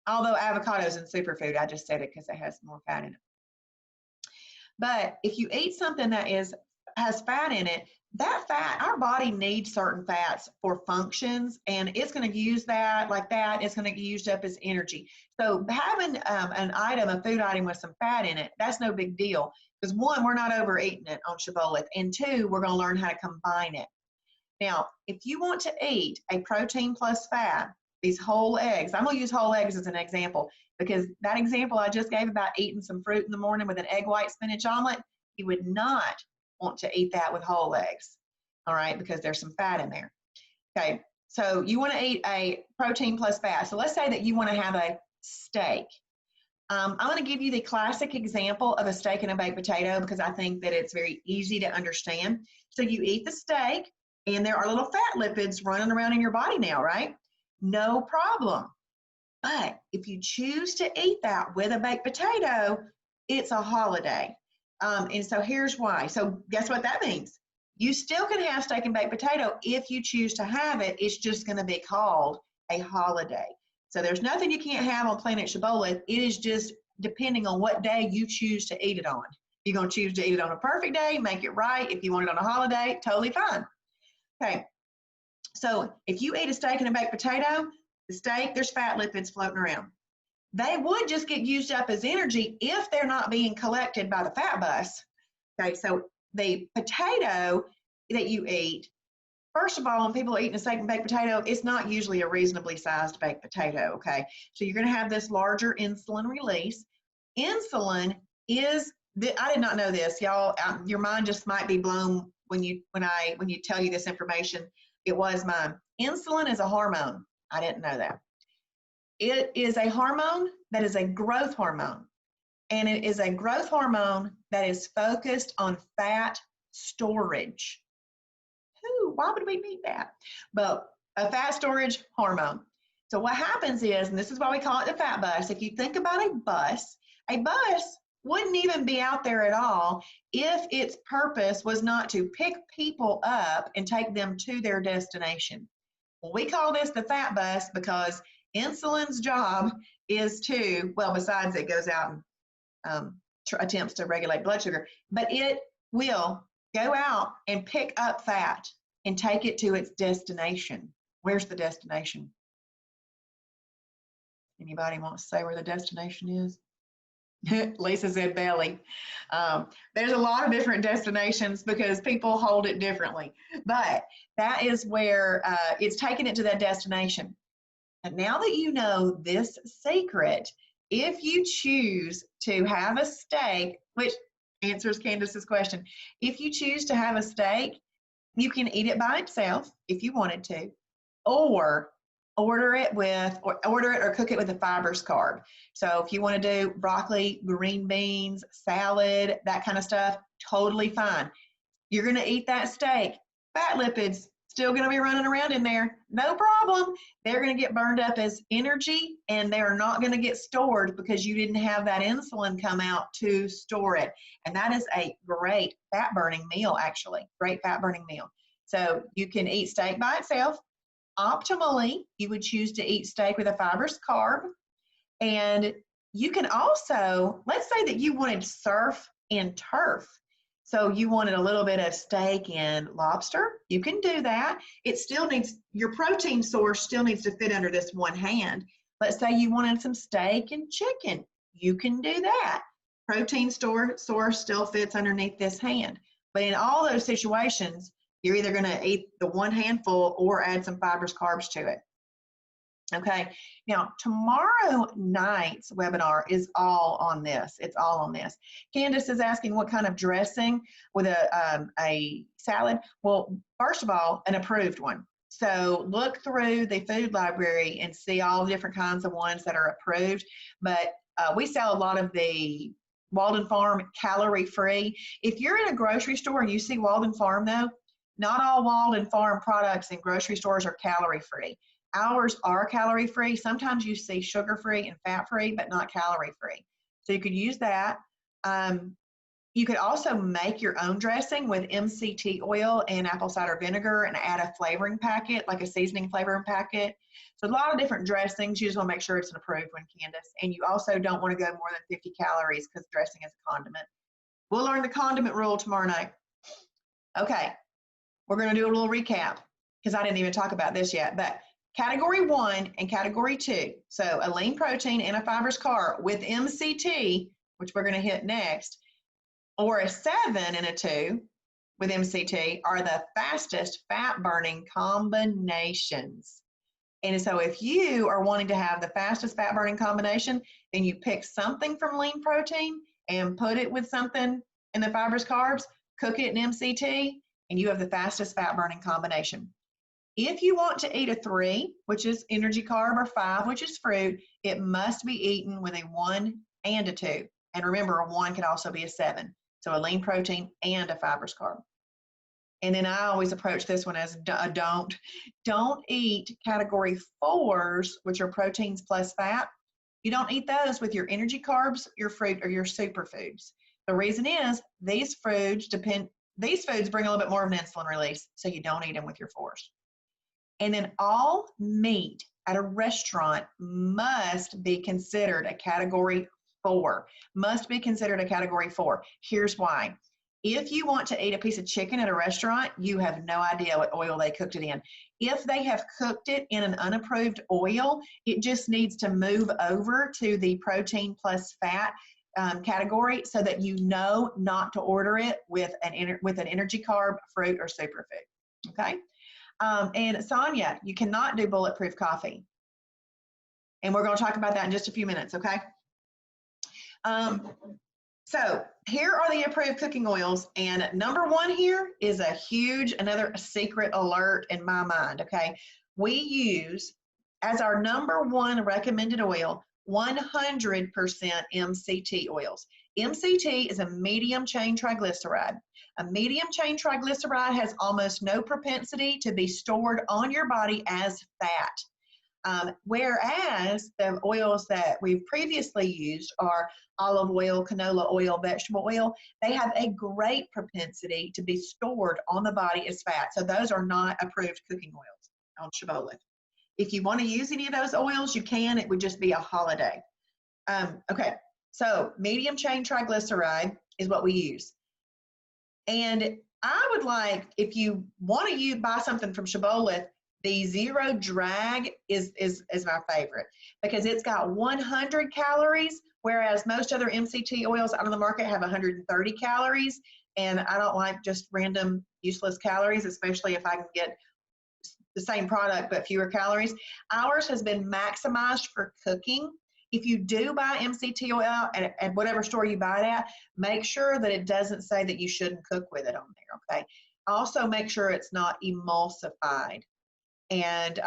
although avocado is in superfood, I just said it because it has more fat in it. But if you eat something that has fat in it, that fat, our body needs certain fats for functions, and it's going to use that like that. It's going to get used up as energy. So having a food item with some fat in it, that's no big deal. Because one, we're not overeating it on Shibboleth, and two, we're going to learn how to combine it. Now, if you want to eat a protein plus fat, these whole eggs, I'm going to use whole eggs as an example, because that example I just gave about eating some fruit in the morning with an egg white spinach omelet, you would not want to eat that with whole eggs, all right, because there's some fat in there. Okay, so you want to eat a protein plus fat. So let's say that you want to have a steak. I'm going to give you the classic example of a steak and a baked potato because I think that it's very easy to understand. So you eat the steak, and there are little fat lipids running around in your body now, right? No problem. But if you choose to eat that with a baked potato, it's a holiday. And so here's why. So guess what that means? You still can have steak and baked potato if you choose to have it. It's just going to be called a holiday. So there's nothing you can't have on Planet Shibboleth. It is just depending on what day you choose to eat it on. You're going to choose to eat it on a perfect day, make it right. If you want it on a holiday, totally fine. Okay. So if you eat a steak and a baked potato, the steak, there's fat lipids floating around. They would just get used up as energy if they're not being collected by the fat bus. Okay, so the potato that you eat, first of all, when people are eating a steak and baked potato, it's not usually a reasonably sized baked potato, okay? So you're going to have this larger insulin release. Insulin is, I did not know this, y'all. Your mind just might be blown when you tell you this information. It was mine. Insulin is a hormone. I didn't know that. It is a hormone that is a growth hormone. And it is a growth hormone that is focused on fat storage. Why would we need that? But a fat storage hormone. So what happens is, and this is why we call it the fat bus, if you think about a bus wouldn't even be out there at all if its purpose was not to pick people up and take them to their destination. Well, we call this the fat bus because insulin's job is to, well, besides it goes out and attempts to regulate blood sugar, but it will go out and pick up fat and take it to its destination. Where's the destination? Anybody want to say where the destination is? Lisa said belly. There's a lot of different destinations because people hold it differently, but that is where it's taking it to that destination. And now that you know this secret, if you choose to have a steak, which answers Candace's question. If you choose to have a steak, you can eat it by itself if you wanted to, or order it or cook it with a fibrous carb. So if you want to do broccoli, green beans, salad, that kind of stuff, totally fine. You're going to eat that steak. Fat lipids still going to be running around in there. No problem. They're going to get burned up as energy, and they're not going to get stored because you didn't have that insulin come out to store it. And that is a great fat burning meal, actually. Great fat burning meal. So you can eat steak by itself. Optimally, you would choose to eat steak with a fibrous carb. And you can also, let's say that you wanted surf and turf. So you wanted a little bit of steak and lobster, you can do that. It still needs, your protein source still needs to fit under this one hand. Let's say you wanted some steak and chicken, you can do that. Protein source still fits underneath this hand. But in all those situations, you're either going to eat the one handful or add some fibrous carbs to it. Okay, now tomorrow night's webinar is all on this. It's all on this. Candace is asking what kind of dressing with a salad. Well, first of all, an approved one. So look through the food library and see all the different kinds of ones that are approved. But we sell a lot of the Walden Farm calorie-free. If you're in a grocery store and you see Walden Farm though, not all Walden Farm products in grocery stores are calorie-free. Ours are calorie-free. Sometimes you see sugar-free and fat-free, but not calorie-free. So you could use that. You could also make your own dressing with MCT oil and apple cider vinegar and add a flavoring packet, like a seasoning flavoring packet. So a lot of different dressings. You just want to make sure it's an approved one, Candace. And you also don't want to go more than 50 calories because dressing is a condiment. We'll learn the condiment rule tomorrow night. Okay, we're going to do a little recap because I didn't even talk about this yet, but Category 1 and Category 2, so a lean protein and a fibrous carb with MCT, which we're going to hit next, or a 7 and a 2 with MCT are the fastest fat-burning combinations. And so if you are wanting to have the fastest fat-burning combination, then you pick something from lean protein and put it with something in the fibrous carbs, cook it in MCT, and you have the fastest fat-burning combination. If you want to eat a 3, which is energy carb, or 5, which is fruit, it must be eaten with a 1 and a 2. And remember, a 1 can also be a 7. So a lean protein and a fibrous carb. And then I always approach this one as don't eat category 4s, which are proteins plus fat. You don't eat those with your energy carbs, your fruit, or your superfoods. The reason is these foods bring a little bit more of an insulin release, so you don't eat them with your 4s. And then all meat at a restaurant must be considered a category 4. Must be considered a category 4. Here's why. If you want to eat a piece of chicken at a restaurant, you have no idea what oil they cooked it in. If they have cooked it in an unapproved oil, it just needs to move over to the protein plus fat category so that you know not to order it with an energy carb, fruit, or superfood. Okay? And Sonia, you cannot do bulletproof coffee. And we're going to talk about that in just a few minutes, okay? So here are the approved cooking oils. And number 1 here is another secret alert in my mind, okay? We use, as our number 1 recommended oil, 100% MCT oils. MCT is a medium chain triglyceride. A medium chain triglyceride has almost no propensity to be stored on your body as fat. Whereas the oils that we've previously used are olive oil, canola oil, vegetable oil, they have a great propensity to be stored on the body as fat. So those are not approved cooking oils on SHIBBOLETH. If you want to use any of those oils, you can. It would just be a holiday. Okay, so medium chain triglyceride is what we use. And I would like, if you want to buy something from SHIBBOLETH, the Zero Drag is my favorite because it's got 100 calories, whereas most other MCT oils out on the market have 130 calories. And I don't like just random useless calories, especially if I can get the same product but fewer calories. Ours has been maximized for cooking. If you do buy MCT oil at whatever store you buy it at, make sure that it doesn't say that you shouldn't cook with it on there, okay? Also make sure it's not emulsified. And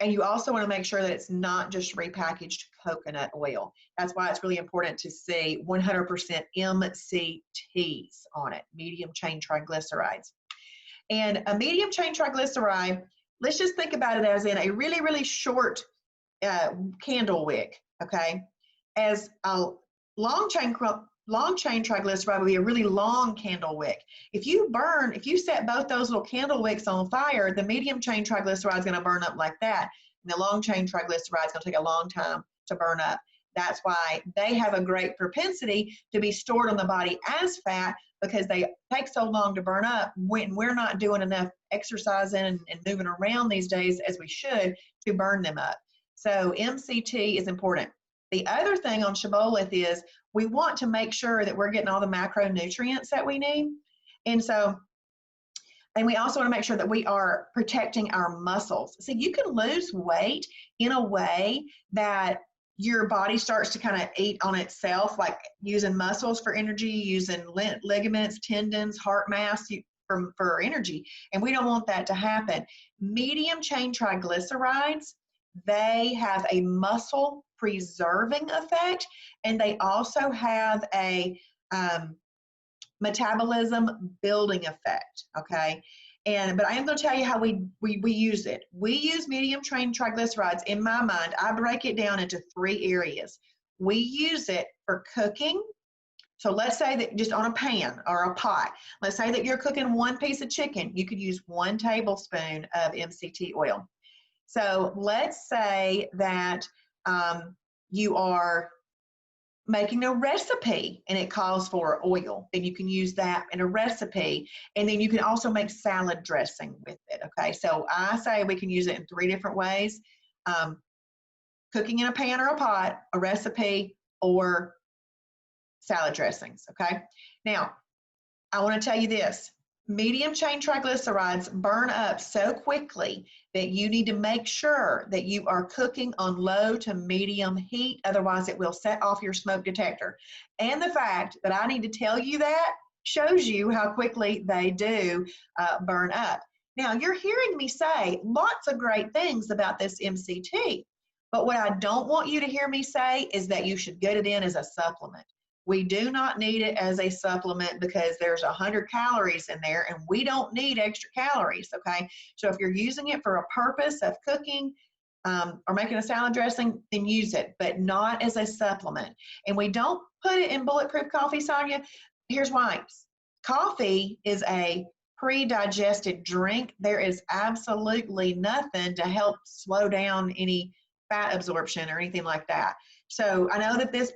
and you also want to make sure that it's not just repackaged coconut oil. That's why it's really important to see 100% MCTs on it, medium chain triglycerides. And a medium chain triglyceride, let's just think about it as in a really, really short candle wick, okay? As a long chain triglyceride would be a really long candle wick. If you set both those little candle wicks on fire, the medium chain triglyceride is going to burn up like that. And the long chain triglyceride is going to take a long time to burn up. That's why they have a great propensity to be stored on the body as fat, because they take so long to burn up when we're not doing enough exercising and moving around these days as we should to burn them up. So MCT is important. The other thing on Shibboleth is we want to make sure that we're getting all the macronutrients that we need. And we also want to make sure that we are protecting our muscles. So you can lose weight in a way that your body starts to kind of eat on itself, like using muscles for energy, using ligaments, tendons, heart mass for energy. And we don't want that to happen. Medium chain triglycerides, they have a muscle preserving effect, and they also have a metabolism building effect, okay? But I am going to tell you how we use it. We use medium chain triglycerides. In my mind, I break it down into 3 areas. We use it for cooking. So let's say that just on a pan or a pot, let's say that you're cooking 1 piece of chicken, you could use 1 tablespoon of MCT oil. So let's say that you are making a recipe and it calls for oil, then you can use that in a recipe. And then you can also make salad dressing with it, okay? So I say we can use it in 3 different ways. Cooking in a pan or a pot, a recipe, or salad dressings, okay? Now, I want to tell you this. Medium chain triglycerides burn up so quickly that you need to make sure that you are cooking on low to medium heat. Otherwise, it will set off your smoke detector. And the fact that I need to tell you that shows you how quickly they do burn up. Now, you're hearing me say lots of great things about this MCT, but what I don't want you to hear me say is that you should get it in as a supplement. We do not need it as a supplement because there's 100 calories in there, and we don't need extra calories, okay? So if you're using it for a purpose of cooking or making a salad dressing, then use it, but not as a supplement. And we don't put it in bulletproof coffee, Sonia. Here's why. Coffee is a pre-digested drink. There is absolutely nothing to help slow down any fat absorption or anything like that. So I know that this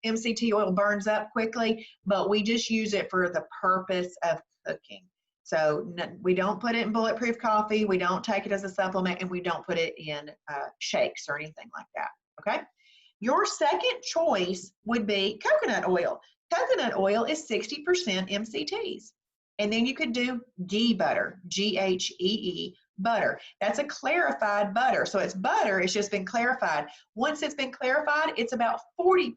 MCT oil burns up quickly, but we just use it for the purpose of cooking. So we don't put it in bulletproof coffee, we don't take it as a supplement, and we don't put it in shakes or anything like that, okay? Your second choice would be coconut oil. Coconut oil is 60% MCTs. And then you could do ghee butter, G-H-E-E, butter. That's a clarified butter. So it's butter, it's just been clarified. Once it's been clarified, it's about 40%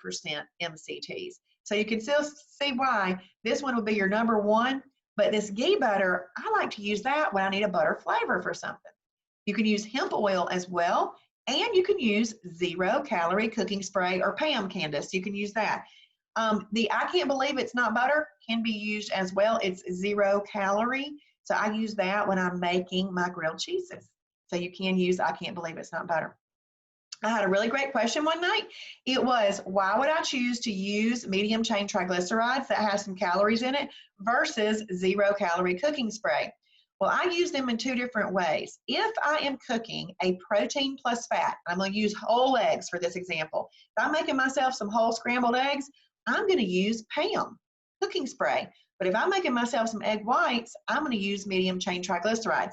MCTs. So you can still see why this one would be your number 1, but this ghee butter, I like to use that when I need a butter flavor for something. You can use hemp oil as well, and you can use 0-calorie cooking spray, or Pam, Candace, you can use that. The I can't believe it's not butter can be used as well. It's 0 calorie. So I use that when I'm making my grilled cheeses. So you can use I can't believe it's not butter. I had a really great question one night. It was, why would I choose to use medium chain triglycerides that has some calories in it versus 0-calorie cooking spray? Well, I use them in 2 different ways. If I am cooking a protein plus fat, I'm going to use whole eggs for this example. If I'm making myself some whole scrambled eggs, I'm going to use Pam cooking spray. But if I'm making myself some egg whites, I'm going to use medium chain triglycerides.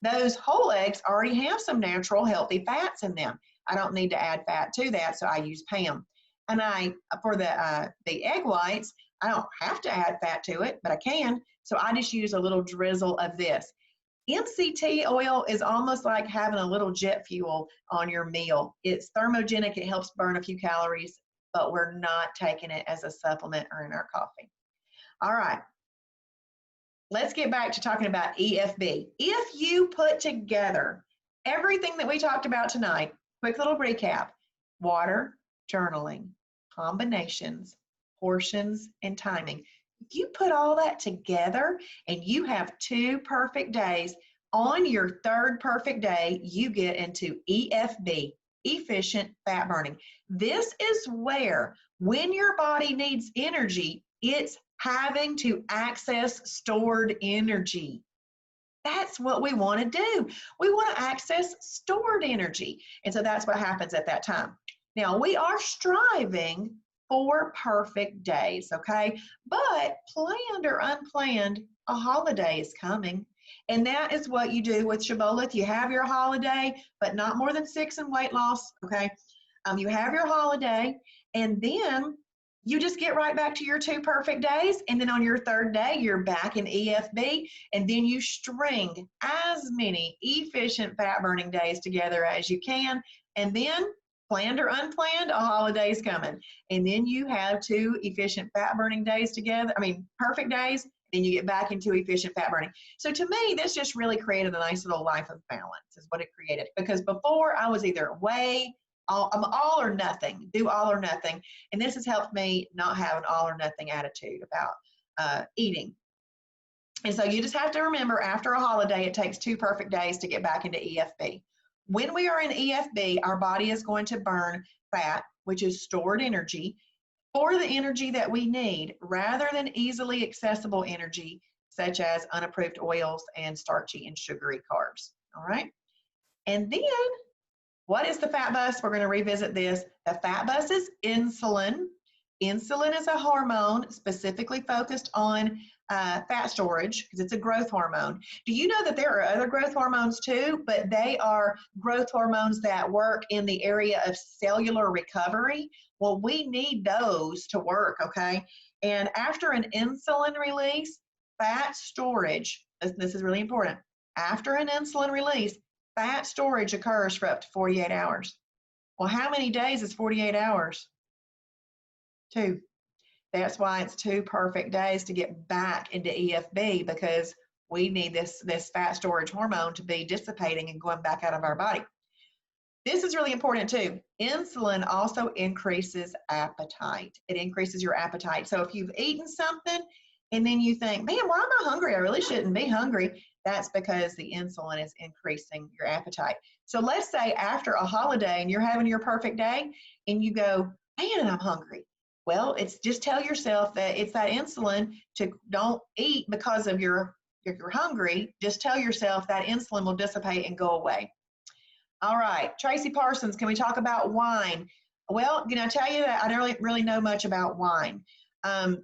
Those whole eggs already have some natural healthy fats in them. I don't need to add fat to that, so I use Pam. And for the egg whites, I don't have to add fat to it, but I can. So I just use a little drizzle of this. MCT oil is almost like having a little jet fuel on your meal. It's thermogenic, it helps burn a few calories, but we're not taking it as a supplement or in our coffee. All right, let's get back to talking about EFB. If you put together everything that we talked about tonight, quick little recap: water, journaling, combinations, portions, and timing. If you put all that together and you have 2 perfect days, on your 3rd perfect day, you get into EFB, efficient fat burning. This is where, when your body needs energy, it's having to access stored energy. That's what we want to do. We want to access stored energy. And so that's what happens at that time. Now, we are striving for perfect days, okay? But planned or unplanned, a holiday is coming. And that is what you do with Shibboleth. You have your holiday, but not more than 6 in weight loss, okay? You have your holiday, and then you just get right back to your 2 perfect days, and then on your 3rd day, you're back in EFB, and then you string as many efficient fat-burning days together as you can, and then, planned or unplanned, a holiday's coming. And then you have 2 efficient fat-burning days together, perfect days, then you get back into efficient fat-burning. So to me, this just really created a nice little life of balance, is what it created. Because before, I was either I'm all or nothing, do all or nothing. And this has helped me not have an all or nothing attitude about eating. And so you just have to remember, after a holiday, it takes 2 perfect days to get back into EFB. When we are in EFB, our body is going to burn fat, which is stored energy, for the energy that we need, rather than easily accessible energy, such as unapproved oils and starchy and sugary carbs. All right. And then, what is the fat bus? We're going to revisit this. The fat bus is insulin. Insulin is a hormone specifically focused on fat storage, because it's a growth hormone. Do you know that there are other growth hormones too, but they are growth hormones that work in the area of cellular recovery? Well, we need those to work, okay? And after an insulin release, fat storage, this is really important. After an insulin release, fat storage occurs for up to 48 hours. Well, how many days is 48 hours? 2. That's why it's 2 perfect days to get back into EFB, because we need this fat storage hormone to be dissipating and going back out of our body. This is really important too. Insulin also increases appetite. It increases your appetite. So if you've eaten something and then you think, man, why am I hungry? I really shouldn't be hungry. That's because the insulin is increasing your appetite. So let's say after a holiday and you're having your perfect day and you go, man, I'm hungry. Well, it's just tell yourself that it's that insulin to don't eat because of if you're hungry. Just tell yourself that insulin will dissipate and go away. All right, Tracy Parsons, can we talk about wine? Well, can I tell you that I don't really know much about wine.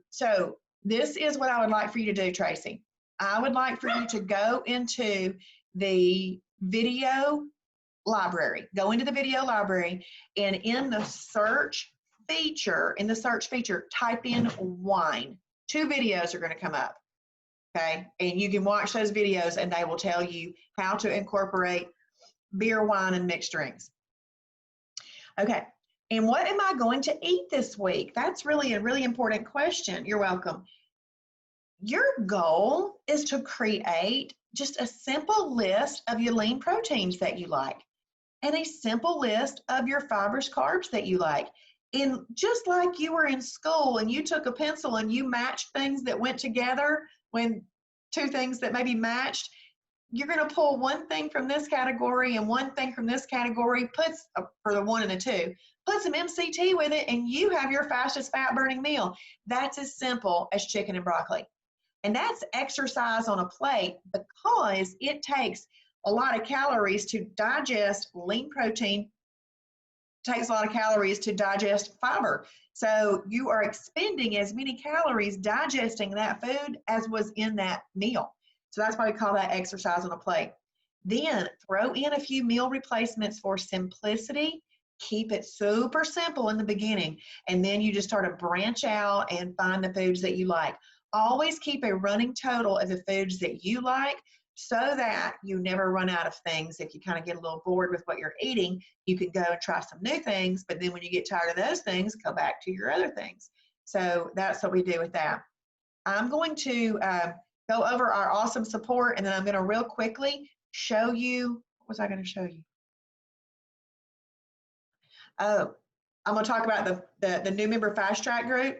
So this is what I would like for you to do, Tracy. I would like for you to go into the video library. Go into the video library, and in the search feature, type in wine. 2 videos are going to come up, okay? And you can watch those videos, and they will tell you how to incorporate beer, wine, and mixed drinks. Okay, and what am I going to eat this week? That's really a really important question. You're welcome. Your goal is to create just a simple list of your lean proteins that you like, and a simple list of your fibrous carbs that you like. And just like you were in school and you took a pencil and you matched things that went together, when 2 things that maybe matched, you're going to pull 1 thing from this category and 1 thing from this category, for the 1 and the 2, put some MCT with it, and you have your fastest fat burning meal. That's as simple as chicken and broccoli. And that's exercise on a plate, because it takes a lot of calories to digest lean protein, takes a lot of calories to digest fiber. So you are expending as many calories digesting that food as was in that meal. So that's why we call that exercise on a plate. Then throw in a few meal replacements for simplicity. Keep it super simple in the beginning, and then you just start to branch out and find the foods that you like. Always keep a running total of the foods that you like so that you never run out of things. If you kind of get a little bored with what you're eating, you can go and try some new things, but then when you get tired of those things, go back to your other things. So that's what we do with that. I'm going to go over our awesome support, and then I'm going to real quickly show you, what was I going to show you? Oh, I'm going to talk about the new member fast track group.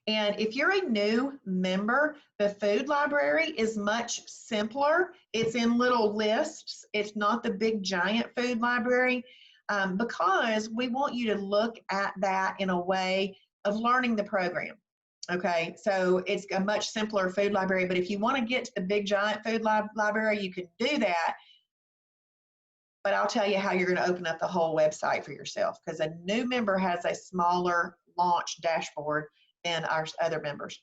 And if you're a new member, the food library is much simpler. It's in little lists. It's not the big giant food library because we want you to look at that in a way of learning the program. Okay, so it's a much simpler food library, but if you want to get to the big giant food library, you can do that. But I'll tell you how you're going to open up the whole website for yourself, because a new member has a smaller launch dashboard than our other members.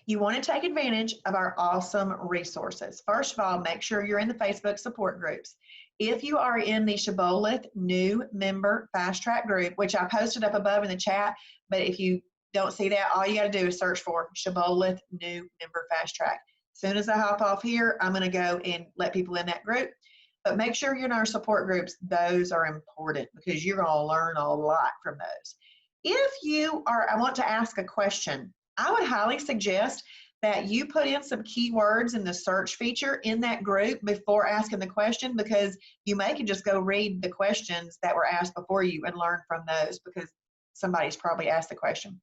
You want to take advantage of our awesome resources. First of all, make sure you're in the Facebook support groups. If you are in the SHIBBOLETH new member fast track group, which I posted up above in the chat, but if you don't see that, all you got to do is search for SHIBBOLETH new member fast track. As soon as I hop off here, I'm going to go and let people in that group. But make sure you're in our support groups. Those are important because you're going to learn a lot from those. If you are, I want to ask a question, I would highly suggest that you put in some keywords in the search feature in that group before asking the question, because you may can just go read the questions that were asked before you and learn from those because somebody's probably asked the question.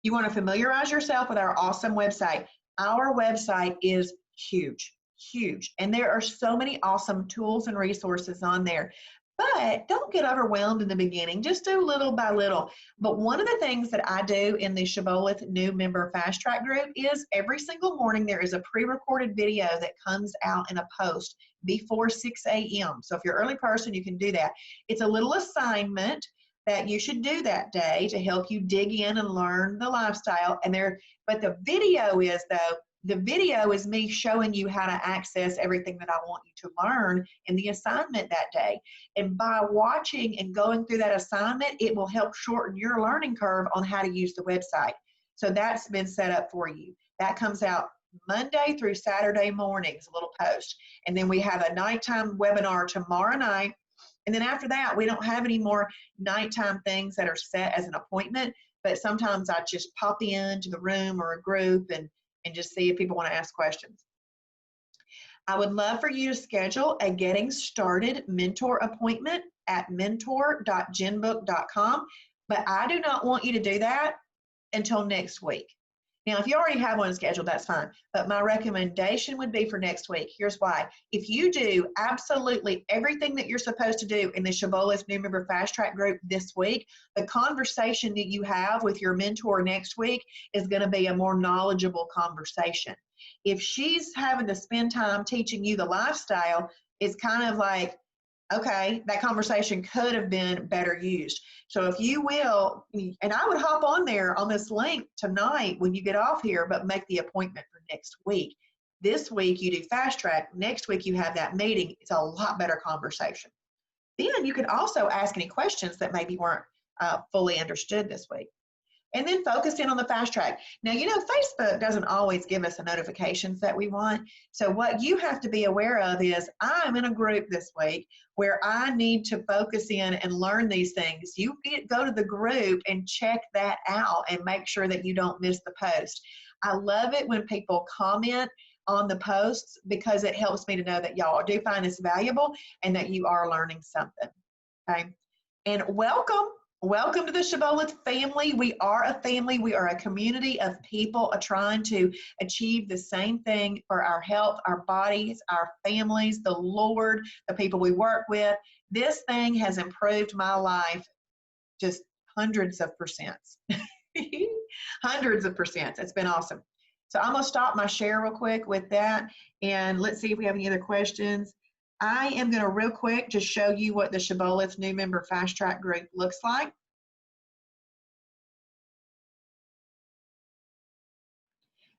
You want to familiarize yourself with our awesome website. Our website is huge. Huge. And there are so many awesome tools and resources on there. But don't get overwhelmed in the beginning. Just do little by little. But one of the things that I do in the SHIBBOLETH new member fast track group is every single morning there is a pre-recorded video that comes out in a post before 6 a.m. So if you're an early person, you can do that. It's a little assignment that you should do that day to help you dig in and learn the lifestyle. But the video is, though, the video is me showing you how to access everything that I want you to learn in the assignment that day. And by watching and going through that assignment, it will help shorten your learning curve on how to use the website. So that's been set up for you. That comes out Monday through Saturday mornings, a little post. And then we have a nighttime webinar tomorrow night. And then after that, we don't have any more nighttime things that are set as an appointment, but sometimes I just pop into the room or a group and just see if people want to ask questions. I would love for you to schedule a getting started mentor appointment at mentor.genbook.com, but I do not want you to do that until next week. Now, if you already have one scheduled, that's fine. But my recommendation would be for next week. Here's why. If you do absolutely everything that you're supposed to do in the SHIBBOLETH new member fast track group this week, the conversation that you have with your mentor next week is going to be a more knowledgeable conversation. If she's having to spend time teaching you the lifestyle, it's kind of like, okay, that conversation could have been better used. So if you will, and I would hop on there on this link tonight when you get off here, but make the appointment for next week. This week you do fast track. Next week you have that meeting. It's a lot better conversation. Then you can also ask any questions that maybe weren't fully understood this week. And then focus in on the fast track. Now, you know, Facebook doesn't always give us the notifications that we want. So what you have to be aware of is I'm in a group this week where I need to focus in and learn these things. You go to the group and check that out and make sure that you don't miss the post. I love it when people comment on the posts because it helps me to know that y'all do find this valuable and that you are learning something. Okay. And welcome to the SHIBBOLETH family. We are a family. We are a community of people trying to achieve the same thing for our health, our bodies, our families, the Lord, the people we work with. This thing has improved my life just hundreds of percents. Hundreds of percents. It's been awesome. So I'm going to stop my share real quick with that. And let's see if we have any other questions. I am going to real quick just show you what the SHIBBOLETH new member fast track group looks like.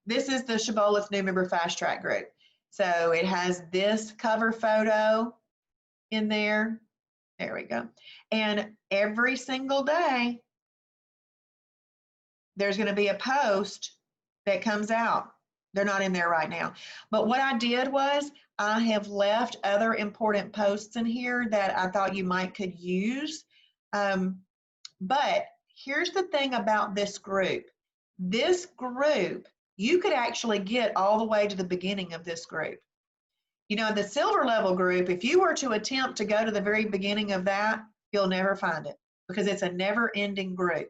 This is the SHIBBOLETH new member fast track group. So it has this cover photo in there. There we go. And every single day, there's going to be a post that comes out. They're not in there right now. But what I did was I have left other important posts in here that I thought you might could use. But here's the thing about this group. This group, you could actually get all the way to the beginning of this group. You know, the silver level group, if you were to attempt to go to the very beginning of that, you'll never find it because it's a never ending group.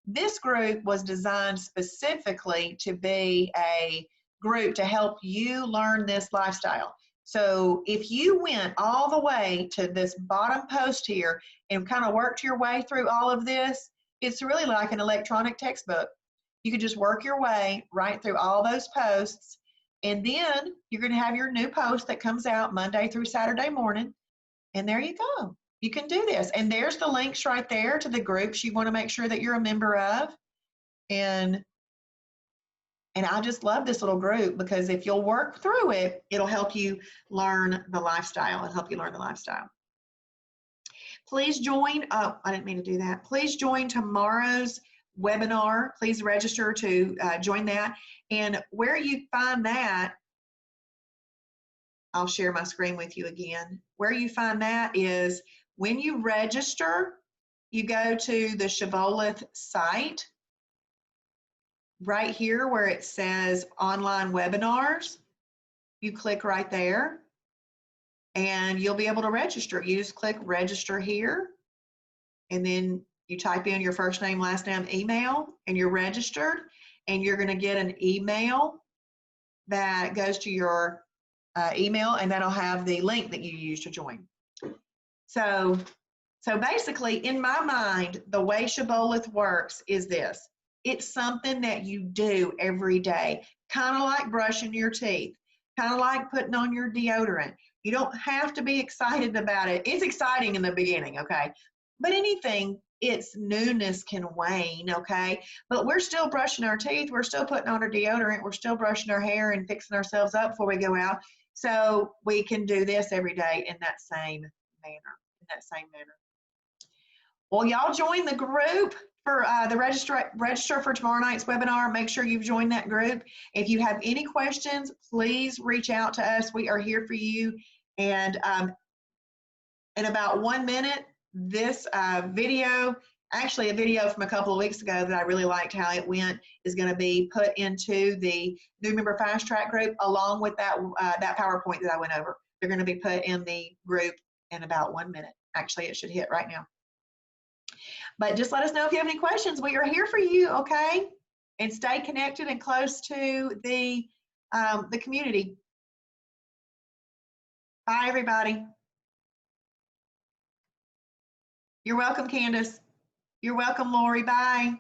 This group was designed specifically to be a group to help you learn this lifestyle. So if you went all the way to this bottom post here and kind of worked your way through all of this, it's really like an electronic textbook. You could just work your way right through all those posts, and then you're going to have your new post that comes out Monday through Saturday morning, and there you go. You can do this. And there's the links right there to the groups you want to make sure that you're a member of. And I just love this little group because if you'll work through it, it'll help you learn the lifestyle and help you learn the lifestyle. Please join, I didn't mean to do that. Please join tomorrow's webinar. Please register to join that. And where you find that, I'll share my screen with you again. Where you find that is when you register, you go to the Shibboleth site. Right here where it says online webinars, you click right there and you'll be able to register. You just click register here and then you type in your first name, last name, email, and you're registered, and you're going to get an email that goes to your email, and that'll have the link that you use to join. So basically, in my mind, the way Shibboleth works is this. It's something that you do every day, kind of like brushing your teeth, kind of like putting on your deodorant. You don't have to be excited about it. It's exciting in the beginning, okay? But anything, its newness can wane, okay? But we're still brushing our teeth. We're still putting on our deodorant. We're still brushing our hair and fixing ourselves up before we go out. So we can do this every day in that same manner. Well, y'all join the group for the register for tomorrow night's webinar. Make sure you've joined that group. If you have any questions, please reach out to us. We are here for you. And in about 1 minute, this video, actually a video from a couple of weeks ago that I really liked how it went, is going to be put into the new member fast track group along with that PowerPoint that I went over. They're going to be put in the group in about 1 minute. Actually, it should hit right now. But just let us know if you have any questions. We are here for you, okay? And stay connected and close to the community. Bye, everybody. You're welcome, Candace. You're welcome, Lori. Bye.